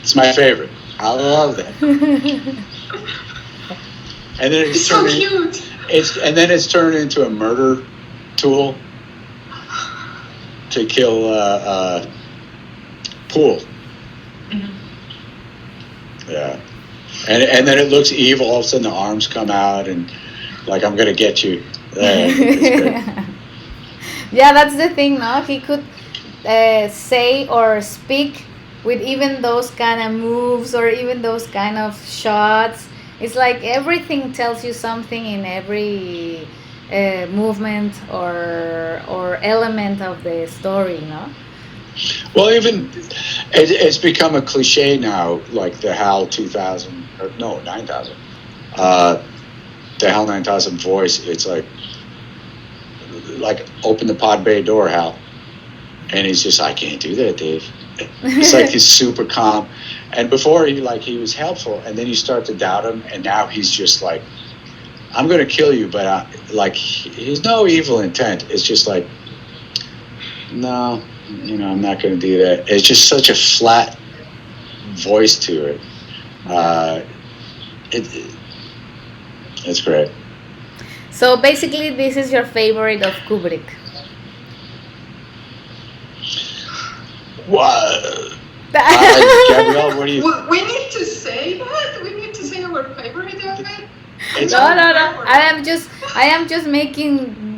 it's my favorite. I love that. And then it's so cute. It's turned into a murder tool to kill Pool. Yeah. And then it looks evil. All of a sudden the arms come out and like, I'm going to get you. It's great. Yeah, that's the thing, no? He could say or speak with even those kind of moves or even those kind of shots. It's like everything tells you something in every movement or element of the story, no? Well, even it's become a cliche now, like the HAL 2000, or no, 9000. The HAL 9000 voice, it's like open the pod bay door, Hal. And he's just, I can't do that, Dave. It's like he's super calm. And before he was helpful, and then you start to doubt him, and now he's just like, I'm going to kill you, but he's no evil intent. It's just like, no, I'm not going to do that. It's just such a flat voice to it. It's great. So basically, this is your favorite of Kubrick. What? Gabrielle, what do you? We need to say that. We need to say our favorite of it. No. I am just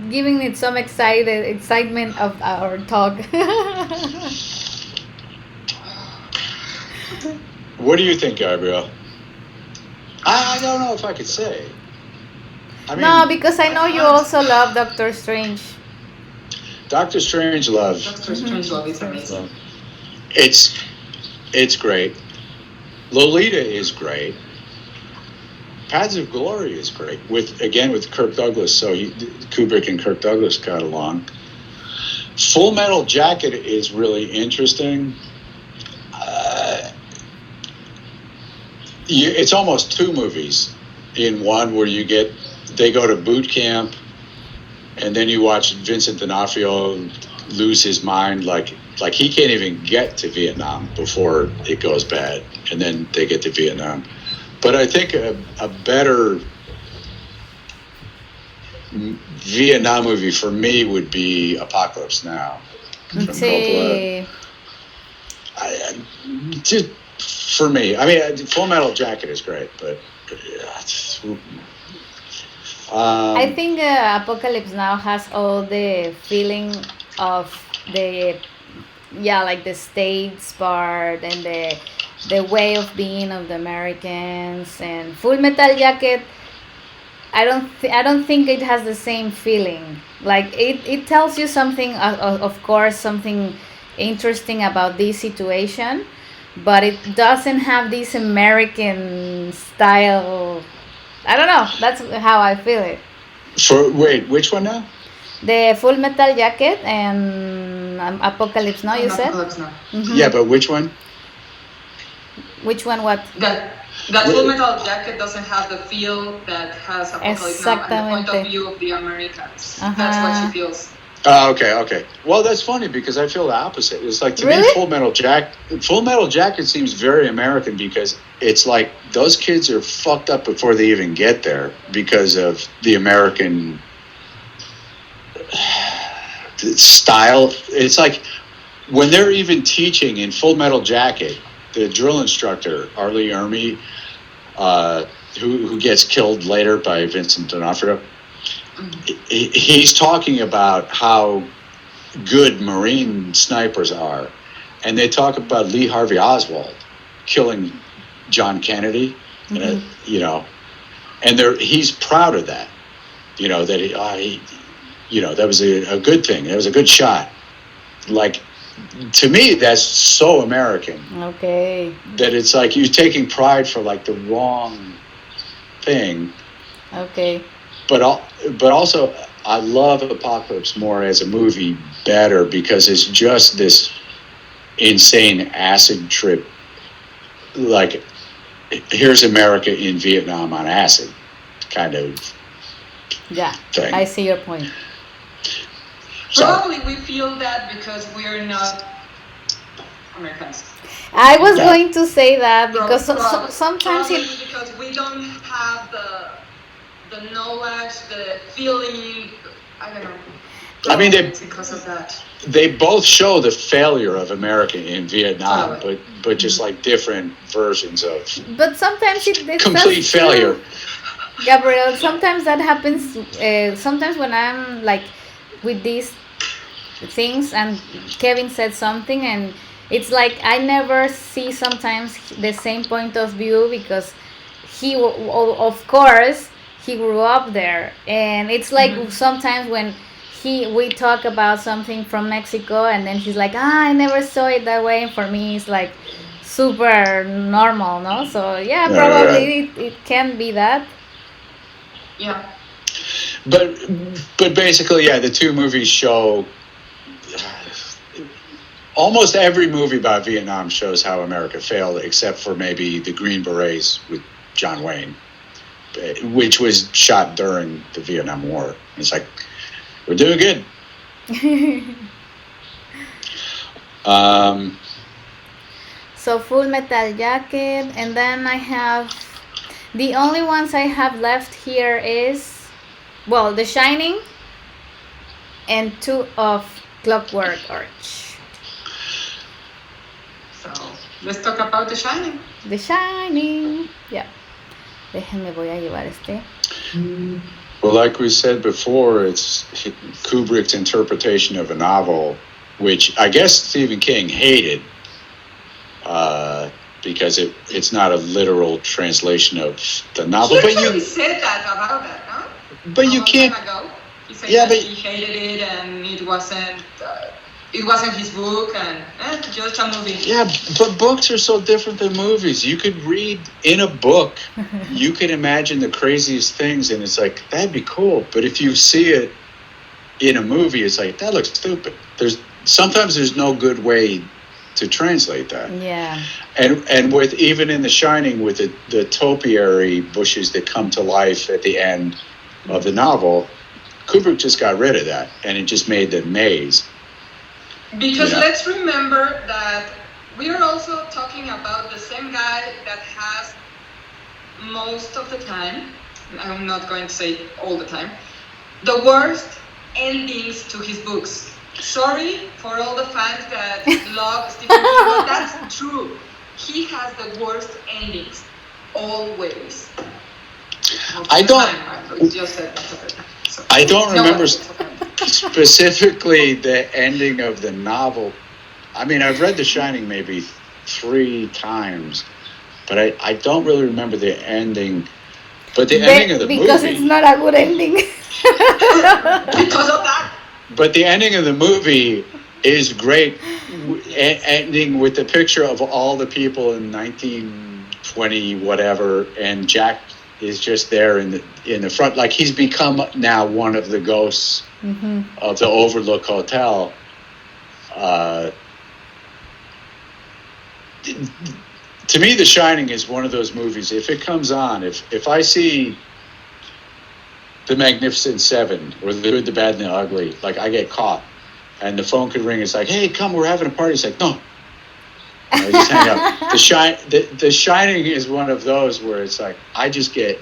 giving it some excitement of our talk. What do you think, Gabrielle? I don't know if I could say. No, because I know you also love Doctor Strange. Doctor Strangelove. Doctor Strangelove is amazing. It's great. Lolita is great. Paths of Glory is great. With Kirk Douglas. So Kubrick and Kirk Douglas got along. Full Metal Jacket is really interesting. It's almost two movies in one, where they go to boot camp, and then you watch Vincent D'Onofrio lose his mind, like he can't even get to Vietnam before it goes bad, and then they get to Vietnam. But I think a better Vietnam movie for me would be Apocalypse Now from Coppola. Just for me, Full Metal Jacket is great, but I think Apocalypse Now has all the feeling of the states part and the way of being of the Americans. And Full Metal Jacket, I don't think it has the same feeling. Like it tells you something, of course, something interesting about this situation, but it doesn't have this American style. I don't know. That's how I feel it. Wait, which one now? The Full Metal Jacket and Apocalypse Now, you said? Apocalypse Now. Mm-hmm. Yeah, but which one? Which one, what? That Full Metal Jacket doesn't have the feel that has Apocalypse Now and the point of view of the Americans. That's what she feels. Oh, okay. Well, that's funny because I feel the opposite. It's like, to me, Full Metal Jacket seems very American, because it's like those kids are fucked up before they even get there because of the American style. It's like when they're even teaching in Full Metal Jacket, the drill instructor, Arlie Ermy, who gets killed later by Vincent D'Onofrio, he's talking about how good Marine snipers are. And they talk about Lee Harvey Oswald killing John Kennedy, and he's proud of that. That was a good thing. It was a good shot. Like, to me, that's so American. Okay. That it's like you're taking pride for like the wrong thing. Okay. But also, I love Apocalypse more as a movie better because it's just this insane acid trip. Like, here's America in Vietnam on acid kind of thing. I see your point. Probably we feel that because we're not Americans. I was going to say that because sometimes because we don't have the knowledge, the feeling. I don't know. Because of that. They both show the failure of America in Vietnam, but just like different versions of. But sometimes it's complete failure. Gabriel, sometimes that happens. Sometimes when I'm like with these things, and Kevin said something, and it's like I never see sometimes the same point of view because of course, he grew up there, and it's like sometimes when we talk about something from Mexico, and then he's like, I never saw it that way, and for me, it's like super normal, no? So yeah, probably it can be that. Yeah. But basically, yeah, the two movies show. Almost every movie about Vietnam shows how America failed, except for maybe the Green Berets with John Wayne, which was shot during the Vietnam War. It's like, we're doing good. So Full Metal Jacket, and then I have the only ones I have left here is, well, The Shining and two of Clockwork Orange. So let's talk about The Shining. The Shining, yeah. Déjenme, voy a llevar este. Well, like we said before, it's Kubrick's interpretation of a novel, which I guess Stephen King hated, because it's not a literal translation of the novel. He actually said that about that, no? But you can't. He said that he hated it, and it wasn't his book, and just a movie. Yeah, but books are so different than movies. You could read in a book, you can imagine the craziest things, and it's like, that'd be cool. But if you see it in a movie, it's like, that looks stupid. Sometimes there's no good way to translate that. Yeah. And with even in The Shining, with the topiary bushes that come to life at the end of the novel, Kubrick just got rid of that, and it just made the maze. Because let's remember that we are also talking about the same guy that has most of the time, I'm not going to say all the time, the worst endings to his books. Sorry for all the fans that love Stephen King, but that's true. He has the worst endings, always. I don't remember specifically the ending of the novel. I mean, I've read The Shining maybe 3 times, but I don't really remember the ending. But the ending of the movie... Because it's not a good ending. Because of that. But the ending of the movie is great, ending with the picture of all the people in 1920 whatever, and Jack is just there in the front, like he's become now one of the ghosts of the Overlook Hotel. To me, The Shining is one of those movies. If it comes on, if I see The Magnificent Seven or The Good, the Bad, and the Ugly, like I get caught, and the phone could ring. It's like, hey, come, we're having a party. It's like, no. I just hang up. The Shining is one of those where it's like I just get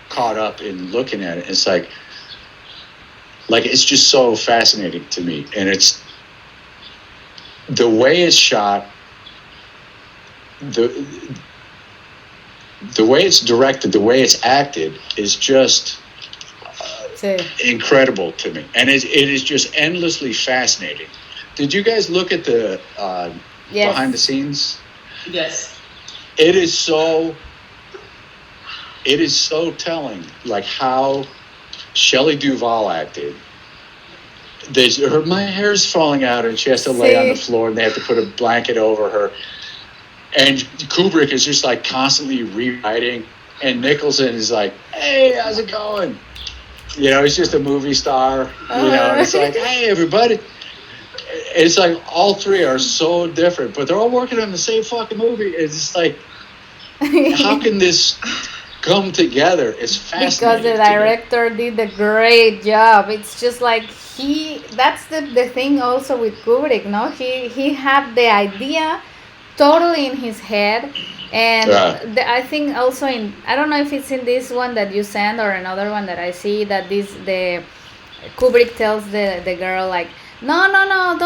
caught up in looking at it. It's like it's just so fascinating to me, and it's the way it's shot, the way it's directed, the way it's acted is just incredible to me, and it is just endlessly fascinating. Did you guys look at the behind the scenes? Yes. It is so telling, like how Shelley Duvall acted. My hair's falling out, and she has to lay on the floor, and they have to put a blanket over her. And Kubrick is just like constantly rewriting, and Nicholson is like, "Hey, how's it going?" You know, he's just a movie star. You know, and it's like, "Hey, everybody." It's like all three are so different, but they're all working on the same fucking movie. It's just like, how can this come together? It's fascinating. Because the director did a great job. It's just like that's the thing also with Kubrick, no? He had the idea totally in his head. And I think also I don't know if it's in this one that you sent or another one that I see, that the Kubrick tells the girl like, no,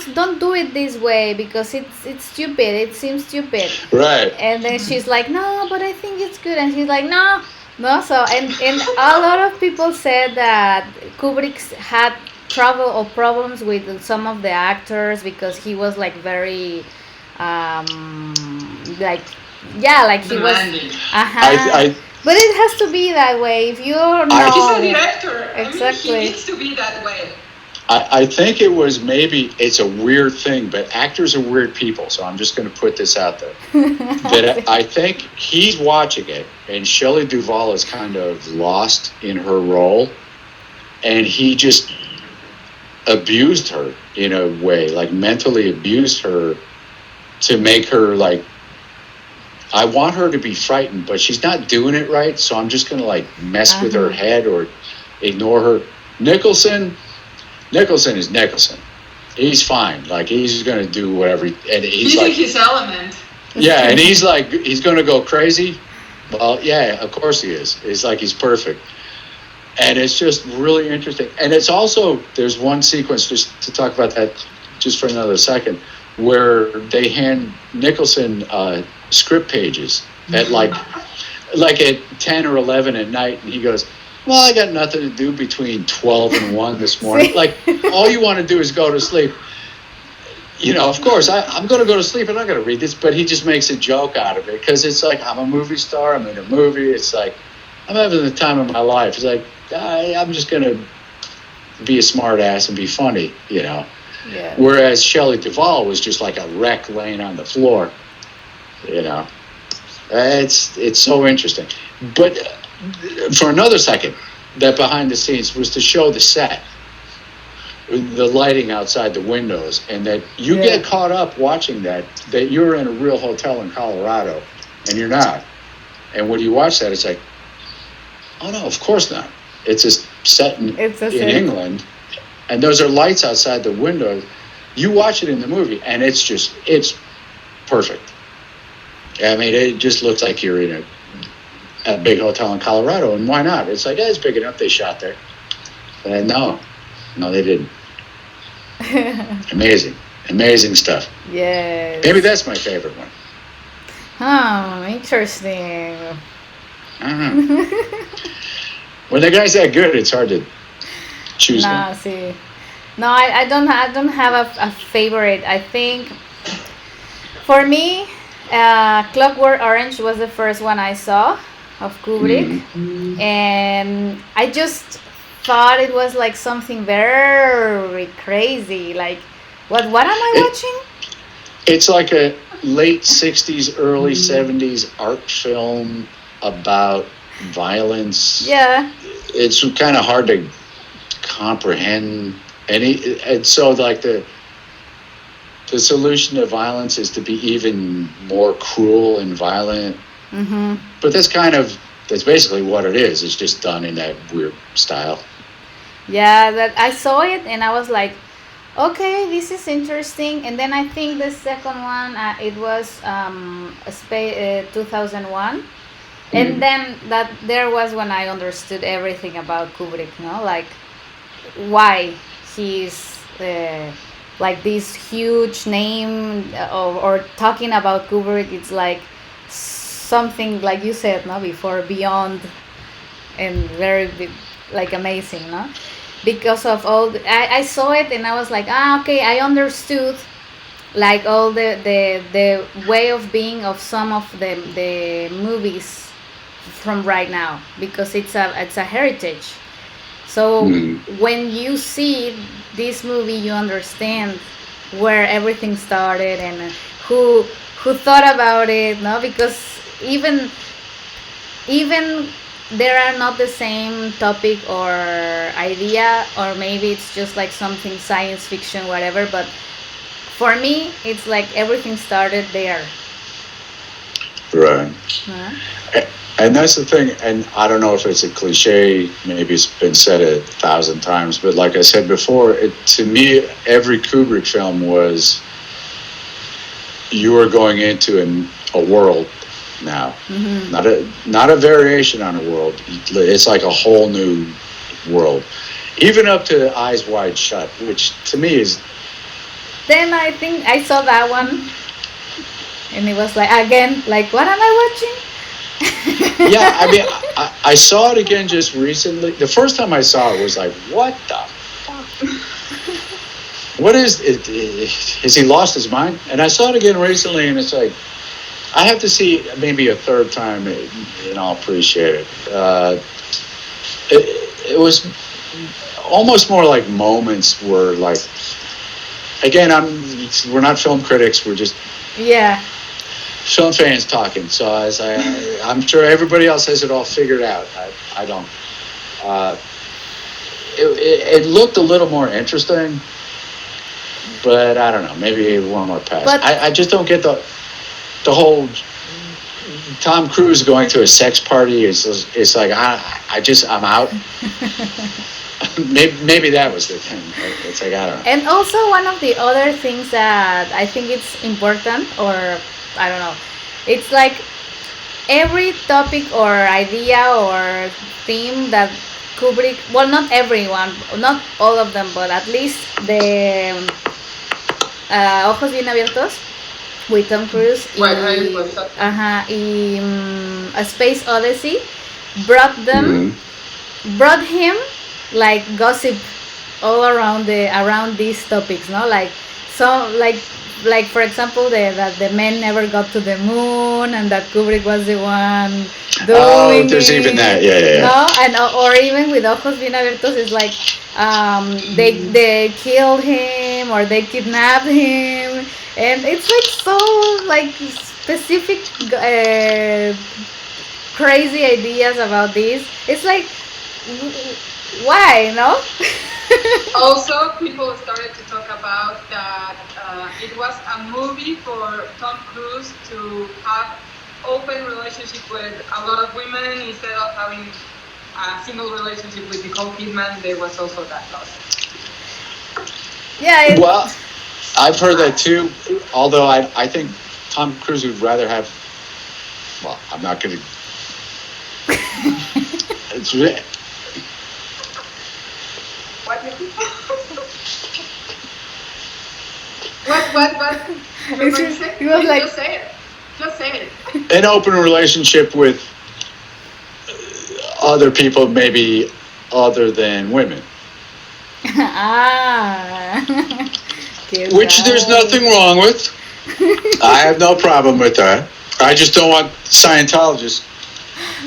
don't do it this way because it's stupid. It seems stupid. Right. And then she's like, no, but I think it's good. And he's like, no, No, so and a lot of people said that Kubrick had trouble or problems with some of the actors because he was like very, like, yeah, like he was, Demanding. uh-huh. I But it has to be that way. If you He's a know director. I mean, he exactly, needs to be that way. I think it was maybe it's a weird thing, but actors are weird people, so I'm just going to put this out there. That I think he's watching it, and Shelley Duvall is kind of lost in her role, and he just abused her in a way, like mentally abused her to make her like, I want her to be frightened, but she's not doing it right, so I'm just going to like mess with her head or ignore her. Nicholson is Nicholson. He's fine. Like he's gonna do whatever, and he's like in his element. yeah, and he's like he's gonna go crazy. Well, yeah, of course he is. It's like he's perfect, and it's just really interesting. And it's also there's one sequence just to talk about that just for another second, where they hand Nicholson script pages at like at 10 or 11 at night, and he goes, well, I got nothing to do between 12 and 1 this morning. Like, all you want to do is go to sleep. You know, of course, I'm going to go to sleep. I'm not going to read this, but he just makes a joke out of it because it's like, I'm a movie star. I'm in a movie. It's like, I'm having the time of my life. It's like, I'm just going to be a smart ass and be funny, you know. yeah. Whereas Shelley Duvall was just like a wreck laying on the floor, you know. It's so interesting. But for another second, that behind the scenes was to show the set, the lighting outside the windows, and that you get caught up watching that you're in a real hotel in Colorado, and you're not. And when you watch that, it's like, oh no, of course not. It's a set in England, and those are lights outside the window. You watch it in the movie, and it's perfect. I mean, it just looks like you're in a big hotel in Colorado, and why not? It's like, it's big enough. They shot there. But no, they didn't. Amazing stuff. Yes. Maybe that's my favorite one. Oh, interesting. I don't know. When the guy's that good, it's hard to choose one. No, see, no, I don't have a favorite. I think for me, Clockwork Orange was the first one I saw of Kubrick, and I just thought it was like something very crazy. Like, what am I watching? It's like a late 60s, early 70s art film about violence. Yeah. It's kind of hard to comprehend. And so like the solution to violence is to be even more cruel and violent. Mm-hmm. But that's basically what it is. It's just done in that weird style. Yeah, that I saw it and I was like, okay, this is interesting. And then I think the second one, it was 2001. And then that there was when I understood everything about Kubrick, no? Like why he's like this huge name, or talking about Kubrick, it's like something like you said, no, before, beyond, and very like amazing, no? Because of I saw it and I was like, okay, I understood like all the way of being of some of the movies from right now, because it's a heritage. So when you see this movie, you understand where everything started and who thought about it, no? Because even there are not the same topic or idea, or maybe it's just like something science fiction, whatever. But for me, it's like everything started there. Right. And that's the thing, and I don't know if it's a cliche, maybe it's been said 1,000 times, but like I said before, to me, every Kubrick film was, you are going into a world now, not a variation on a world. It's like a whole new world, even up to Eyes Wide Shut, which to me is. Then I think I saw that one, and it was like, again, like, what am I watching? Yeah, I mean, I saw it again just recently. The first time I saw it was like, what the fuck? What is it? Has he lost his mind? And I saw it again recently, and it's like, I have to see maybe a third time, and I'll appreciate it. It was almost more like moments where, like, again, we're not film critics. We're just Yeah. film fans talking. So I'm sure everybody else has it all figured out. I don't. It looked a little more interesting, but I don't know. Maybe one more pass. But I just don't get the whole Tom Cruise going to a sex party. It's like I'm out. Maybe that was the thing. It's like, I don't know. and also one of the other things that I think it's important, or I don't know, it's like every topic or idea or theme that Kubrick, well, not everyone, not all of them, but at least the Ojos Bien Abiertos with Tom Cruise y A Space Odyssey brought brought him like gossip all around these topics, no? Like, so like for example, that the men never got to the moon, and that Kubrick was the one doing there's it, even that. Yeah. no? And or even with Ojos Bien Abiertos, it's like they killed him or they kidnapped him, and it's like so like specific crazy ideas about this. It's like, why, no? Also, people started to talk about that it was a movie for Tom Cruise to have open relationship with a lot of women instead of having a single relationship with Nicole Kidman. There was also that loss. Yeah. Well, I've heard that too. Although I think Tom Cruise would rather have. Well, I'm not going to. It's What? He was like, Just say it. Just say it. an open relationship with other people, maybe other than women. Which there's nothing wrong with. I have no problem with that. I just don't want Scientologists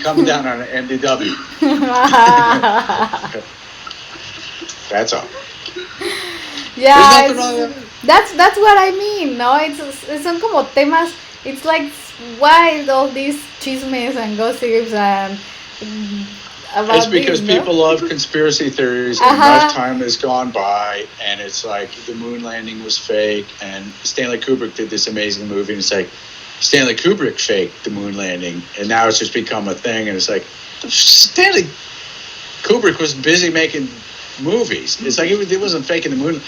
coming down on an MDW. That's all. Yeah, There's nothing wrong with that's what I mean, no? Son como temas. It's like, why all these chismes and gossips and about It's because this, no? people love conspiracy theories, and enough time has gone by, and it's like the moon landing was fake, and Stanley Kubrick did this amazing movie, and it's like Stanley Kubrick faked the moon landing, and now it's just become a thing, and it's like Stanley Kubrick was busy making movies. It's like it wasn't faking the moon,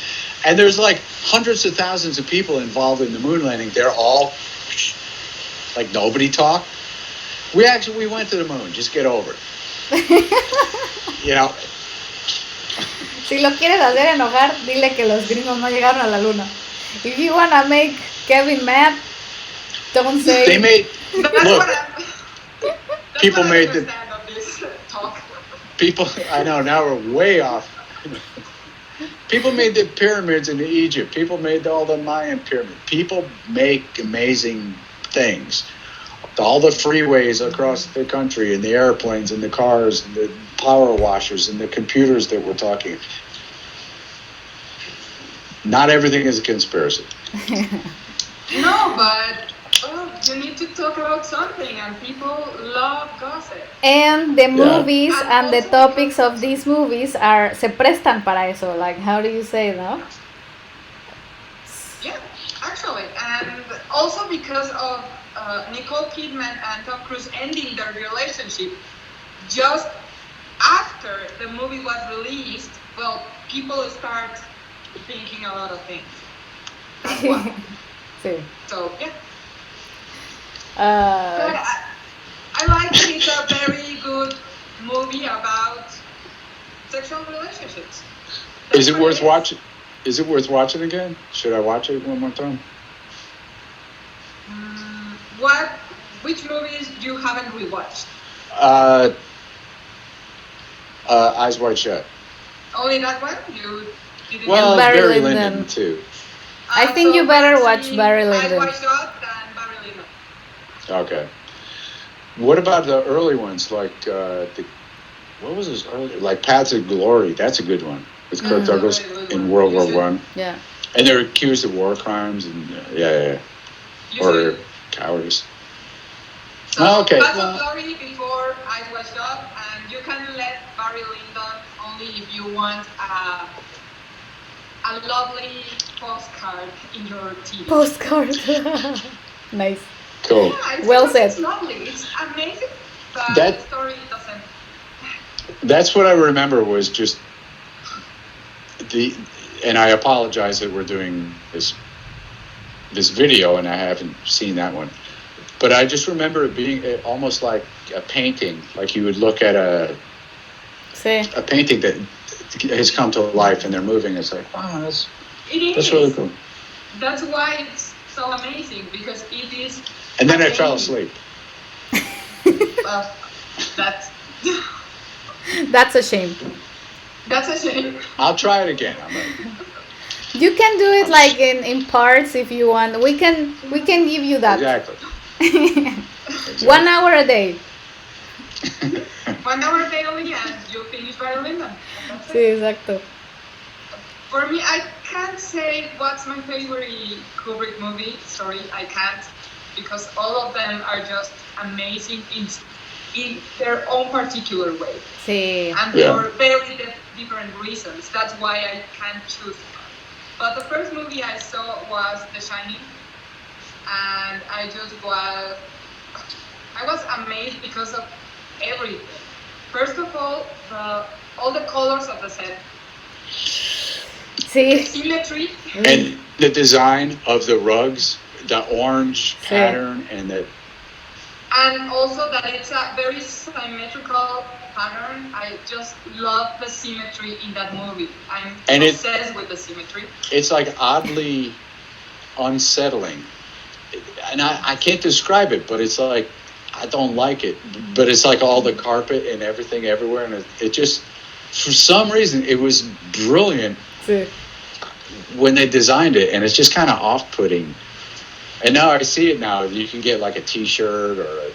and there's like hundreds of thousands of people involved in the moon landing. They're all like, nobody talked. We went to the moon. Just get over it. You know. Si lo quieres hacer enojar, dile que los gringos no llegaron a la luna. If you wanna make Kevin mad, don't say. They made. That's Look, that's people what I made understand of this talk. people. I know, now we're way off. People made the pyramids in Egypt. People made all the Mayan pyramids. People make amazing things. All the freeways across the country, and the airplanes, and the cars, and the power washers, and the computers that we're talking. Not everything is a conspiracy. No, but you need to talk about something, and people love gossip. And the movies And and the also topics of these movies se prestan para eso. Like, how do you say, no? Yeah, actually, and also because of Nicole Kidman and Tom Cruise ending their relationship just after the movie was released, well, people start thinking a lot of things. That's why. Sí. So, yeah. But I like it. It's a very good movie about sexual relationships. Is it That's what worth is. watching? Is it worth watching again? Should I watch it one more time? What which movies you haven't rewatched? Uh, Eyes Wide Shut. Only that one? You didn't Well, Barry Barry Lyndon. Lyndon too. I think you better watch Barry Lyndon. I watched that and Barry Lyndon. Okay. What about the early ones, like what was his early, like Paths of Glory? That's a good one with Kirk Douglas in World War One. Yeah. And they're accused of war crimes and or cowardice. So, okay. Paths of Glory before Eyes Wide Shut, and you can let Barry Lyndon only if you want a lovely postcard in your TV. Postcard. Nice. Cool. Yeah, Well said. It's lovely. It's amazing. But That- the story doesn't. That's what I remember was just and I apologize that we're doing this video and I haven't seen that one. But I just remember it being almost like a painting, like you would look at a painting that has come to life and they're moving. It's like, wow, that's really cool. That's why it's so amazing, because it is. And then I fell asleep. Well, that's That's a shame. that's a shame. I'll try it again. You can do it like in parts if you want. We can give you that. Exactly. 1 hour a day. 1 hour daily and you finish Barry Lyndon. That's Sí, it. exacto. For me, I can't say what's my favorite Kubrick movie. Sorry, I can't, because all of them are just amazing in their own particular way. Sí. And for very different reasons. That's why I can't choose one. But the first movie I saw was The Shining, and I was amazed because of everything. First of all the colors of the set, the Sí. symmetry, And the design of the rugs, the orange pattern, and also that it's a very symmetrical pattern. I just love the symmetry in that movie. I'm obsessed with the symmetry. it's like oddly unsettling. And I can't describe it, but it's like, I don't like it. But it's like all the carpet and everything everywhere. And it just, for some reason, it was brilliant Sí. when they designed it. And it's just kind of off-putting. And now I see it now. You can get like a T-shirt or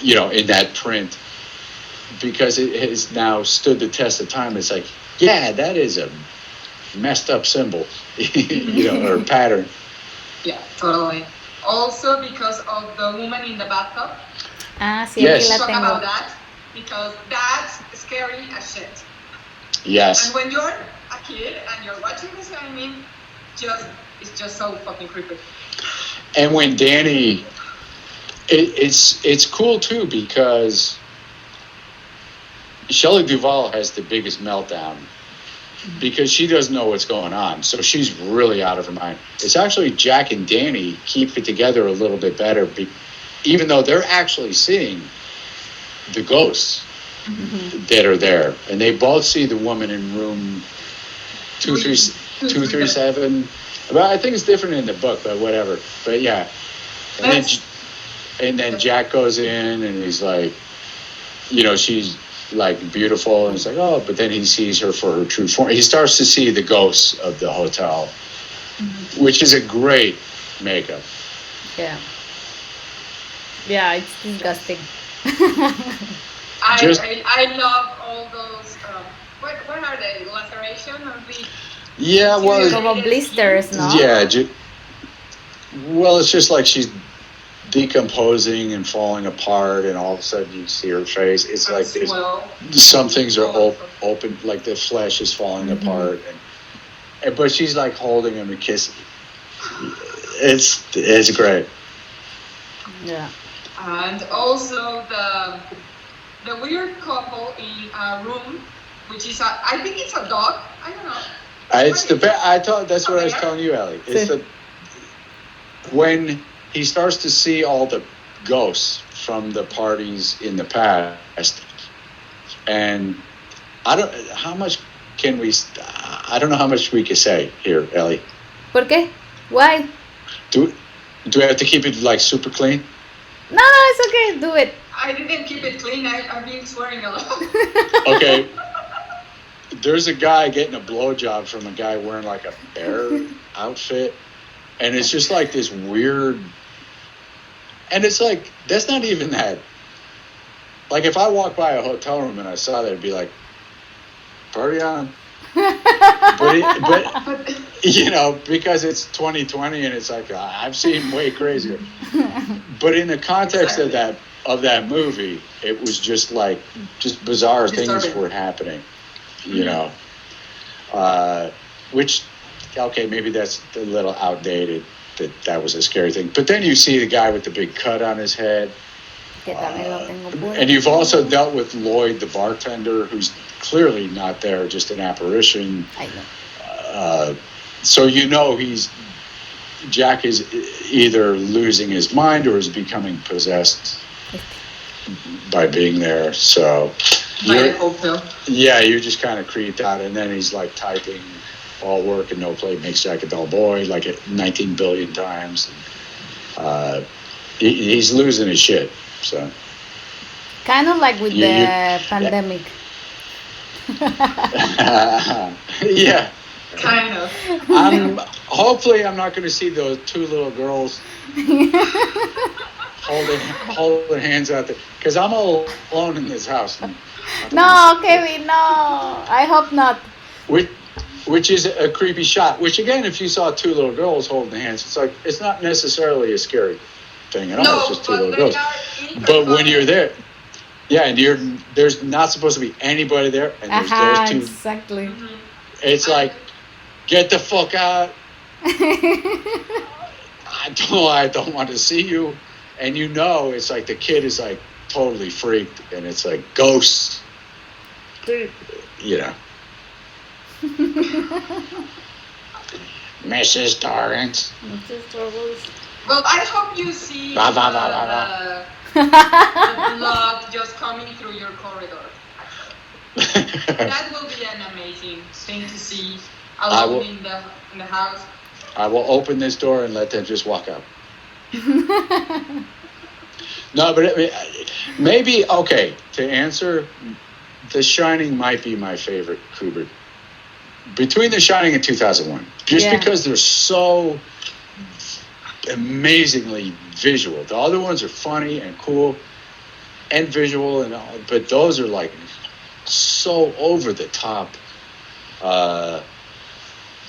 in that print, because it has now stood the test of time. It's like, yeah, that is a messed up symbol, or pattern. Yeah, totally. Also because of the woman in the bathtub. Ah, sí, Yes. aquí la Talk about tengo. that, because that's scary as shit. Yes. And when you're a kid and you're watching The Shining, it's just so fucking creepy. And when Danny, it's cool too, because Shelley Duvall has the biggest meltdown because she doesn't know what's going on. So she's really out of her mind. It's actually Jack and Danny keep it together a little bit better, even though they're actually seeing the ghosts that are there. And they both see the woman in room 237. Well, I think it's different in the book, but whatever. But yeah. And then Jack goes in and he's like, she's like beautiful, and it's like, oh, but then he sees her for her true form. He starts to see the ghosts of the hotel, which is a great makeup. Yeah. Yeah, it's disgusting. I love all those. What are they? Laceration of the. Yeah, well, Como blisters, no? yeah. Well, it's just like she's decomposing and falling apart, and all of a sudden you see her face. It's like some things are open, like the flesh is falling apart, but she's like holding him and kissing. It's great. Yeah. And also the weird couple in a room, which is I think it's a dog. I don't know. I thought that's what I was telling you, Ellie. It's when he starts to see all the ghosts from the parties in the past, and I don't know how much we can say here, Ellie. ¿Por qué? Why? Do I have to keep it like super clean? No, it's okay. Do it. I didn't keep it clean. I've been swearing a lot. Okay. There's a guy getting a blowjob from a guy wearing like a bear outfit, and it's just like this weird. And it's like that's not even that. Like if I walked by a hotel room and I saw that, it'd be like, party on. But you know, because it's 2020 and it's like I've seen way crazier. But in the context of that movie, it was just like bizarre things were happening. You know, which okay, maybe that's a little outdated. That was a scary thing. But then you see the guy with the big cut on his head. And you've also dealt with Lloyd, the bartender, who's clearly not there, just an apparition. I know. So you know Jack is either losing his mind or is becoming possessed by being there. So you're just kind of creeped out. And then he's like typing all work and no play makes Jack a dull boy like 19 billion times. He's losing his shit. So kind of like with the pandemic. Yeah. Kind of. Hopefully I'm not going to see those two little girls holding hands out there because I'm all alone in this house. No, Kevin, no. I hope not. Which is a creepy shot. Which again, if you saw two little girls holding hands, it's like it's not necessarily a scary thing at all. No, it's just two little girls. But when you're there, and there's not supposed to be anybody there, and there's those two. Exactly. It's like, get the fuck out. I don't want to see you. And you know, it's like the kid is like totally freaked, and it's like ghosts. You know. Mrs. Torrance. Well, I hope you see the blood just coming through your corridor. That will be an amazing thing to see alone in the house. I will open this door and let them just walk out. No, but I mean, maybe, okay, to answer, The Shining might be my favorite Kubrick. Between The Shining and 2001. Just because they're so amazingly visual. The other ones are funny and cool and visual, and all, but those are like so over the top,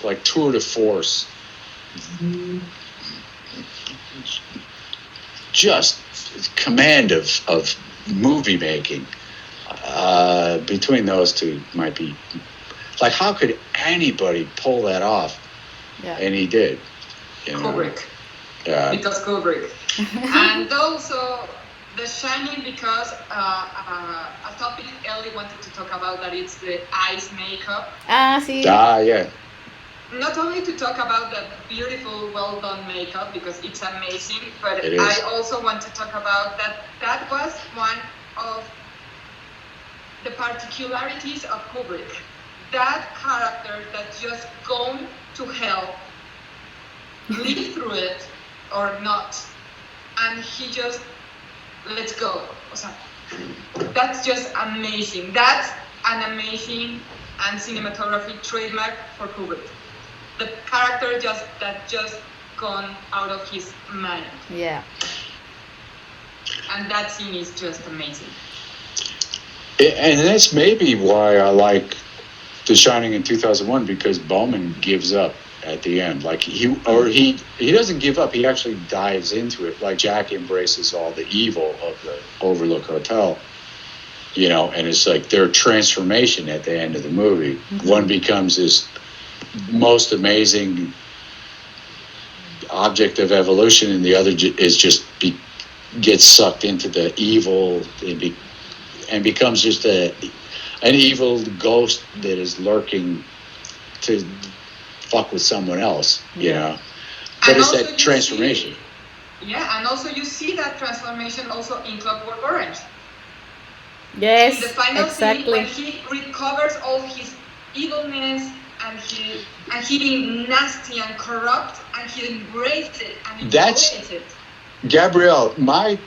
like tour de force. Just command of movie making. Between those two might be like, how could anybody pull that off? Yeah. And he did. You know? Kubrick. Because Kubrick. And also The Shining, because a topic Ellie wanted to talk about, that it's the eyes makeup. Sí. Yeah. Not only to talk about the beautiful, well done makeup, because it's amazing, but I also want to talk about that was one of the particularities of Kubrick. That character that just gone to hell, live through it or not, and he just lets go. That's just amazing. That's an amazing and cinematography trademark for Kubrick. The character that just gone out of his mind. Yeah. And that scene is just amazing. And that's maybe why I like The Shining in 2001, because Bowman gives up at the end. Like he doesn't give up. He actually dives into it. Like Jack embraces all the evil of the Overlook Hotel, you know, and it's like their transformation at the end of the movie. Mm-hmm. One becomes this most amazing object of evolution, and the other is just gets sucked into the evil and becomes just an evil ghost that is lurking to fuck with someone else, you know. But and it's that transformation. And also you see that transformation also in Clockwork Orange. Yes, in the final exactly. scene, when he recovers all his evilness and he being nasty and corrupt, and he embraced it and That's- enjoyed it. Gabrielle, my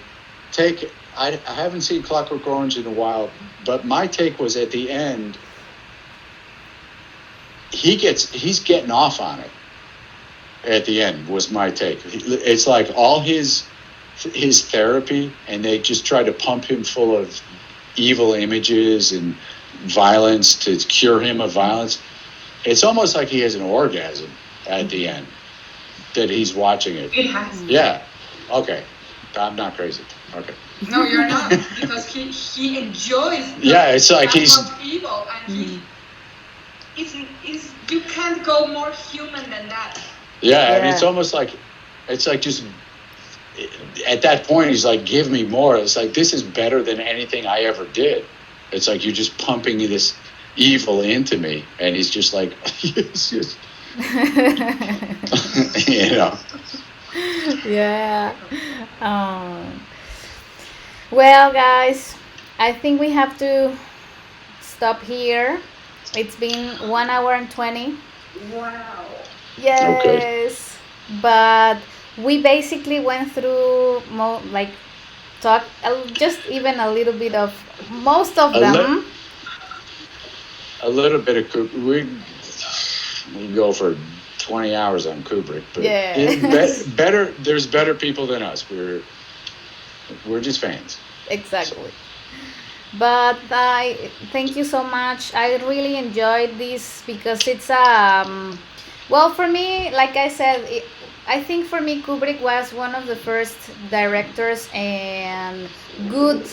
take, I haven't seen Clockwork Orange in a while, but my take was at the end, he's getting off on it. At the end was my take. It's like all his therapy, and they just try to pump him full of evil images and violence to cure him of violence. It's almost like he has an orgasm at the end that he's watching it. It has. Yeah. Okay. I'm not crazy. Okay. No, you're not, because he enjoys. Yeah, it's like that he's. much evil, and he's you can't go more human than that. Yeah, and it's almost like, it's like just, at that point, he's like, give me more. It's like, this is better than anything I ever did. It's like, you're just pumping this evil into me. And he's just like, it's just, you know. Yeah. Well, guys, I think we have to stop here. It's been 1 hour and 20. Wow. Yes, but we basically went through just even a little bit of most of them. A little bit of Kubrick. We can go for 20 hours on Kubrick, but better. There's better people than us. We're just fans. Exactly. But I thank you so much. I really enjoyed this because it's well, for me, like I said, I think for me Kubrick was one of the first directors and good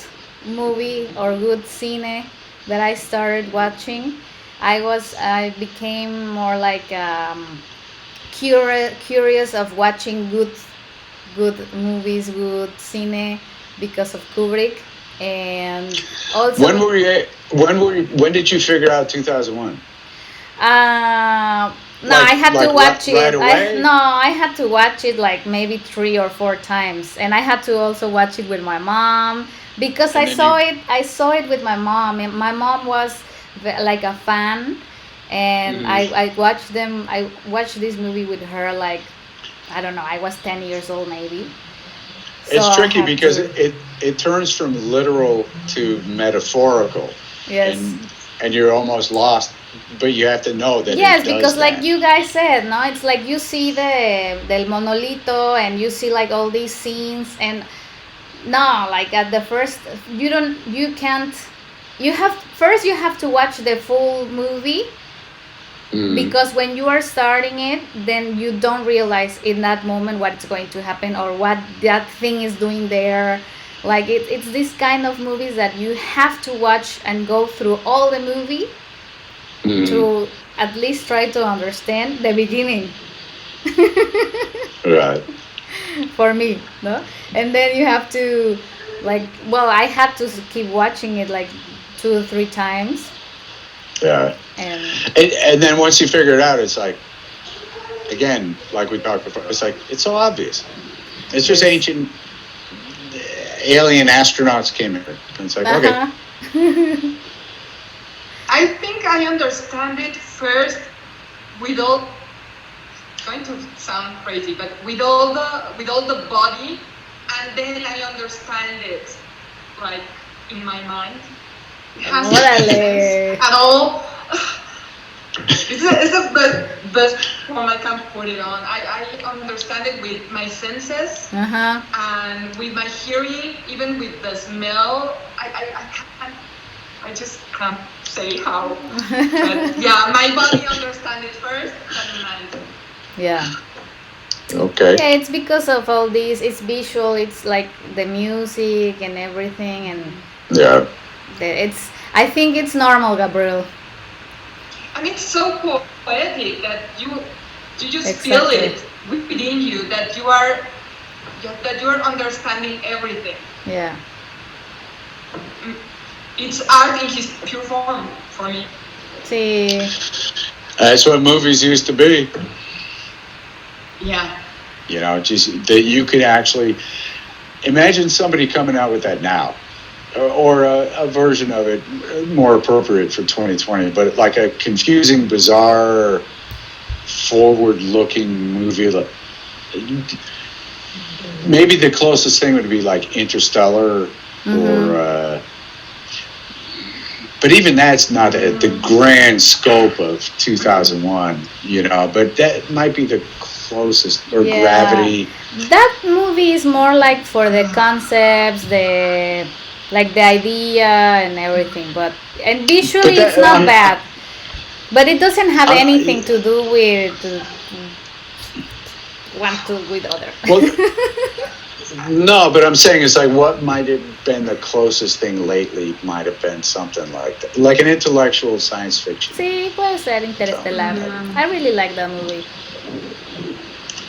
movie or good cine that I started watching. I became more like curious of watching good movies, good cine because of Kubrick. And also, when did you figure out 2001? No, I had to watch it. Right away? I had to watch it like maybe 3 or 4 times, and I had to also watch it with my mom because I saw it with my mom, and my mom was like a fan, and I watched them. I watched this movie with her, like, I don't know. I was 10 years old maybe. It's tricky because it turns from literal to metaphorical. Yes. And you're almost lost, but you have to know that. Yes, it does because that. like you guys said, no, it's like you see del monolito and you see like all these scenes, and no, like at the first you have to watch the full movie. Because when you are starting it, then you don't realize in that moment what's going to happen or what that thing is doing there. Like it's this kind of movies that you have to watch and go through all the movie to at least try to understand the beginning. Right. For me, no? And then you have to, like, well, I had to keep watching it like 2 or 3 times. Yeah. And then once you figure it out, it's like, again, like we talked before, it's like, it's so obvious. It's just ancient alien astronauts came here. And it's like, okay. I think I understand it first with all, it's going to sound crazy, but with all the body, and then I understand it, like, in my mind. It has no sense at all. It's the best form I can put it on. I understand it with my senses and with my hearing, even with the smell. I just can't say how. But yeah, my body understands it first, and mind. Yeah. Okay. Yeah, it's because of all these. It's visual. It's like the music and everything, and yeah. I think it's normal, Gabriel. And it's so poetic that you just feel it within you that you are understanding everything. Yeah. It's art in its pure form for me. See. That's what movies used to be. Yeah. You know, just that you could actually imagine somebody coming out with that now. or a version of it more appropriate for 2020, but like a confusing, bizarre, forward-looking movie. Maybe the closest thing would be like Interstellar, or but even that's not at the grand scope of 2001, but that might be the closest, or Gravity. That movie is more like for the concepts, the idea and everything, and visually it's not bad, but it doesn't have anything to do with with other. Well, no, but I'm saying it's like, what might have been the closest thing lately? Might have been something like that, like an intellectual science fiction. Sí, puede ser Interestelar. I really like that movie.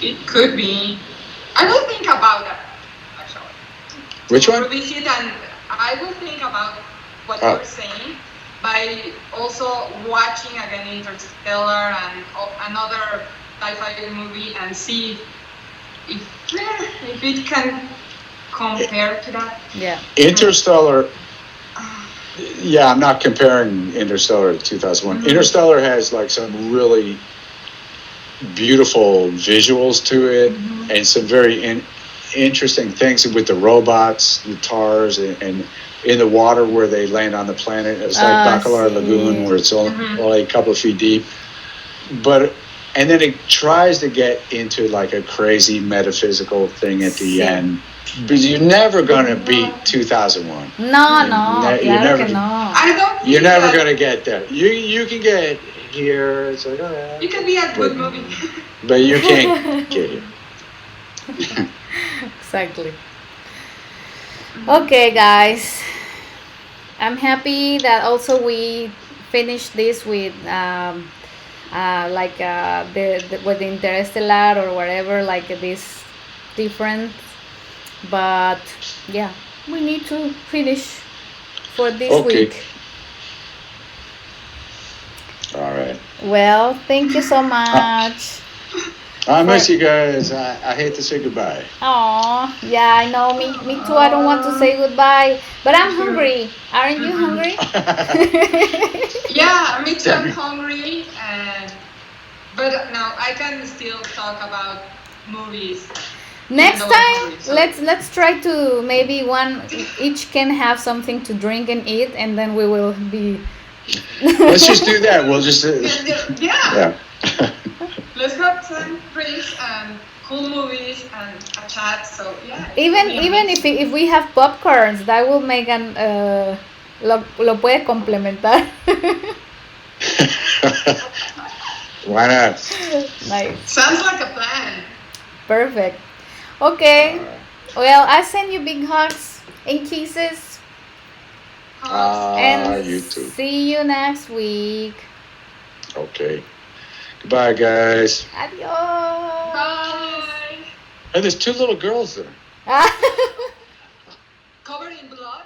It could be. I will think about that, actually. Which one? Revisit, and I will think about what you're saying by also watching again Interstellar and another sci-fi movie and see if it can compare to that. Yeah. Interstellar. Yeah, I'm not comparing Interstellar to 2001. Interstellar has like some really beautiful visuals to it, and some very interesting things with the robots, the TARS, and in the water where they land on the planet. It's like Bacalar Lagoon, where it's only a couple of feet deep. And then it tries to get into like a crazy metaphysical thing at the end. But you're never going to beat 2001. No, you're never. I don't. You're never going to get there. You can get here. It's like, you can be a good movie, but you can't get here. Exactly. Okay, guys. I'm happy that also we finished this with with the Interstellar or whatever, like this different. But yeah, we need to finish for this week. All right. Well, thank you so much. I miss you guys. I hate to say goodbye. Oh, yeah, I know. Me too. I don't want to say goodbye, but I'm hungry. Aren't you hungry? Yeah, me too. I'm hungry, but now I can still talk about movies. Next time, let's try to maybe each can have something to drink and eat, and then we will be. Let's just do that. We'll just. Yeah. Let's have some drinks and cool movies and a chat. So yeah. Even if we have popcorns, that will make lo puede complementar. Why not? Nice. Sounds like a plan. Perfect. Okay. Well, I send you big hugs and kisses. And you too. See you next week. Okay. Goodbye, guys. Adios. Bye. And there's 2 little girls there. Covered in blood.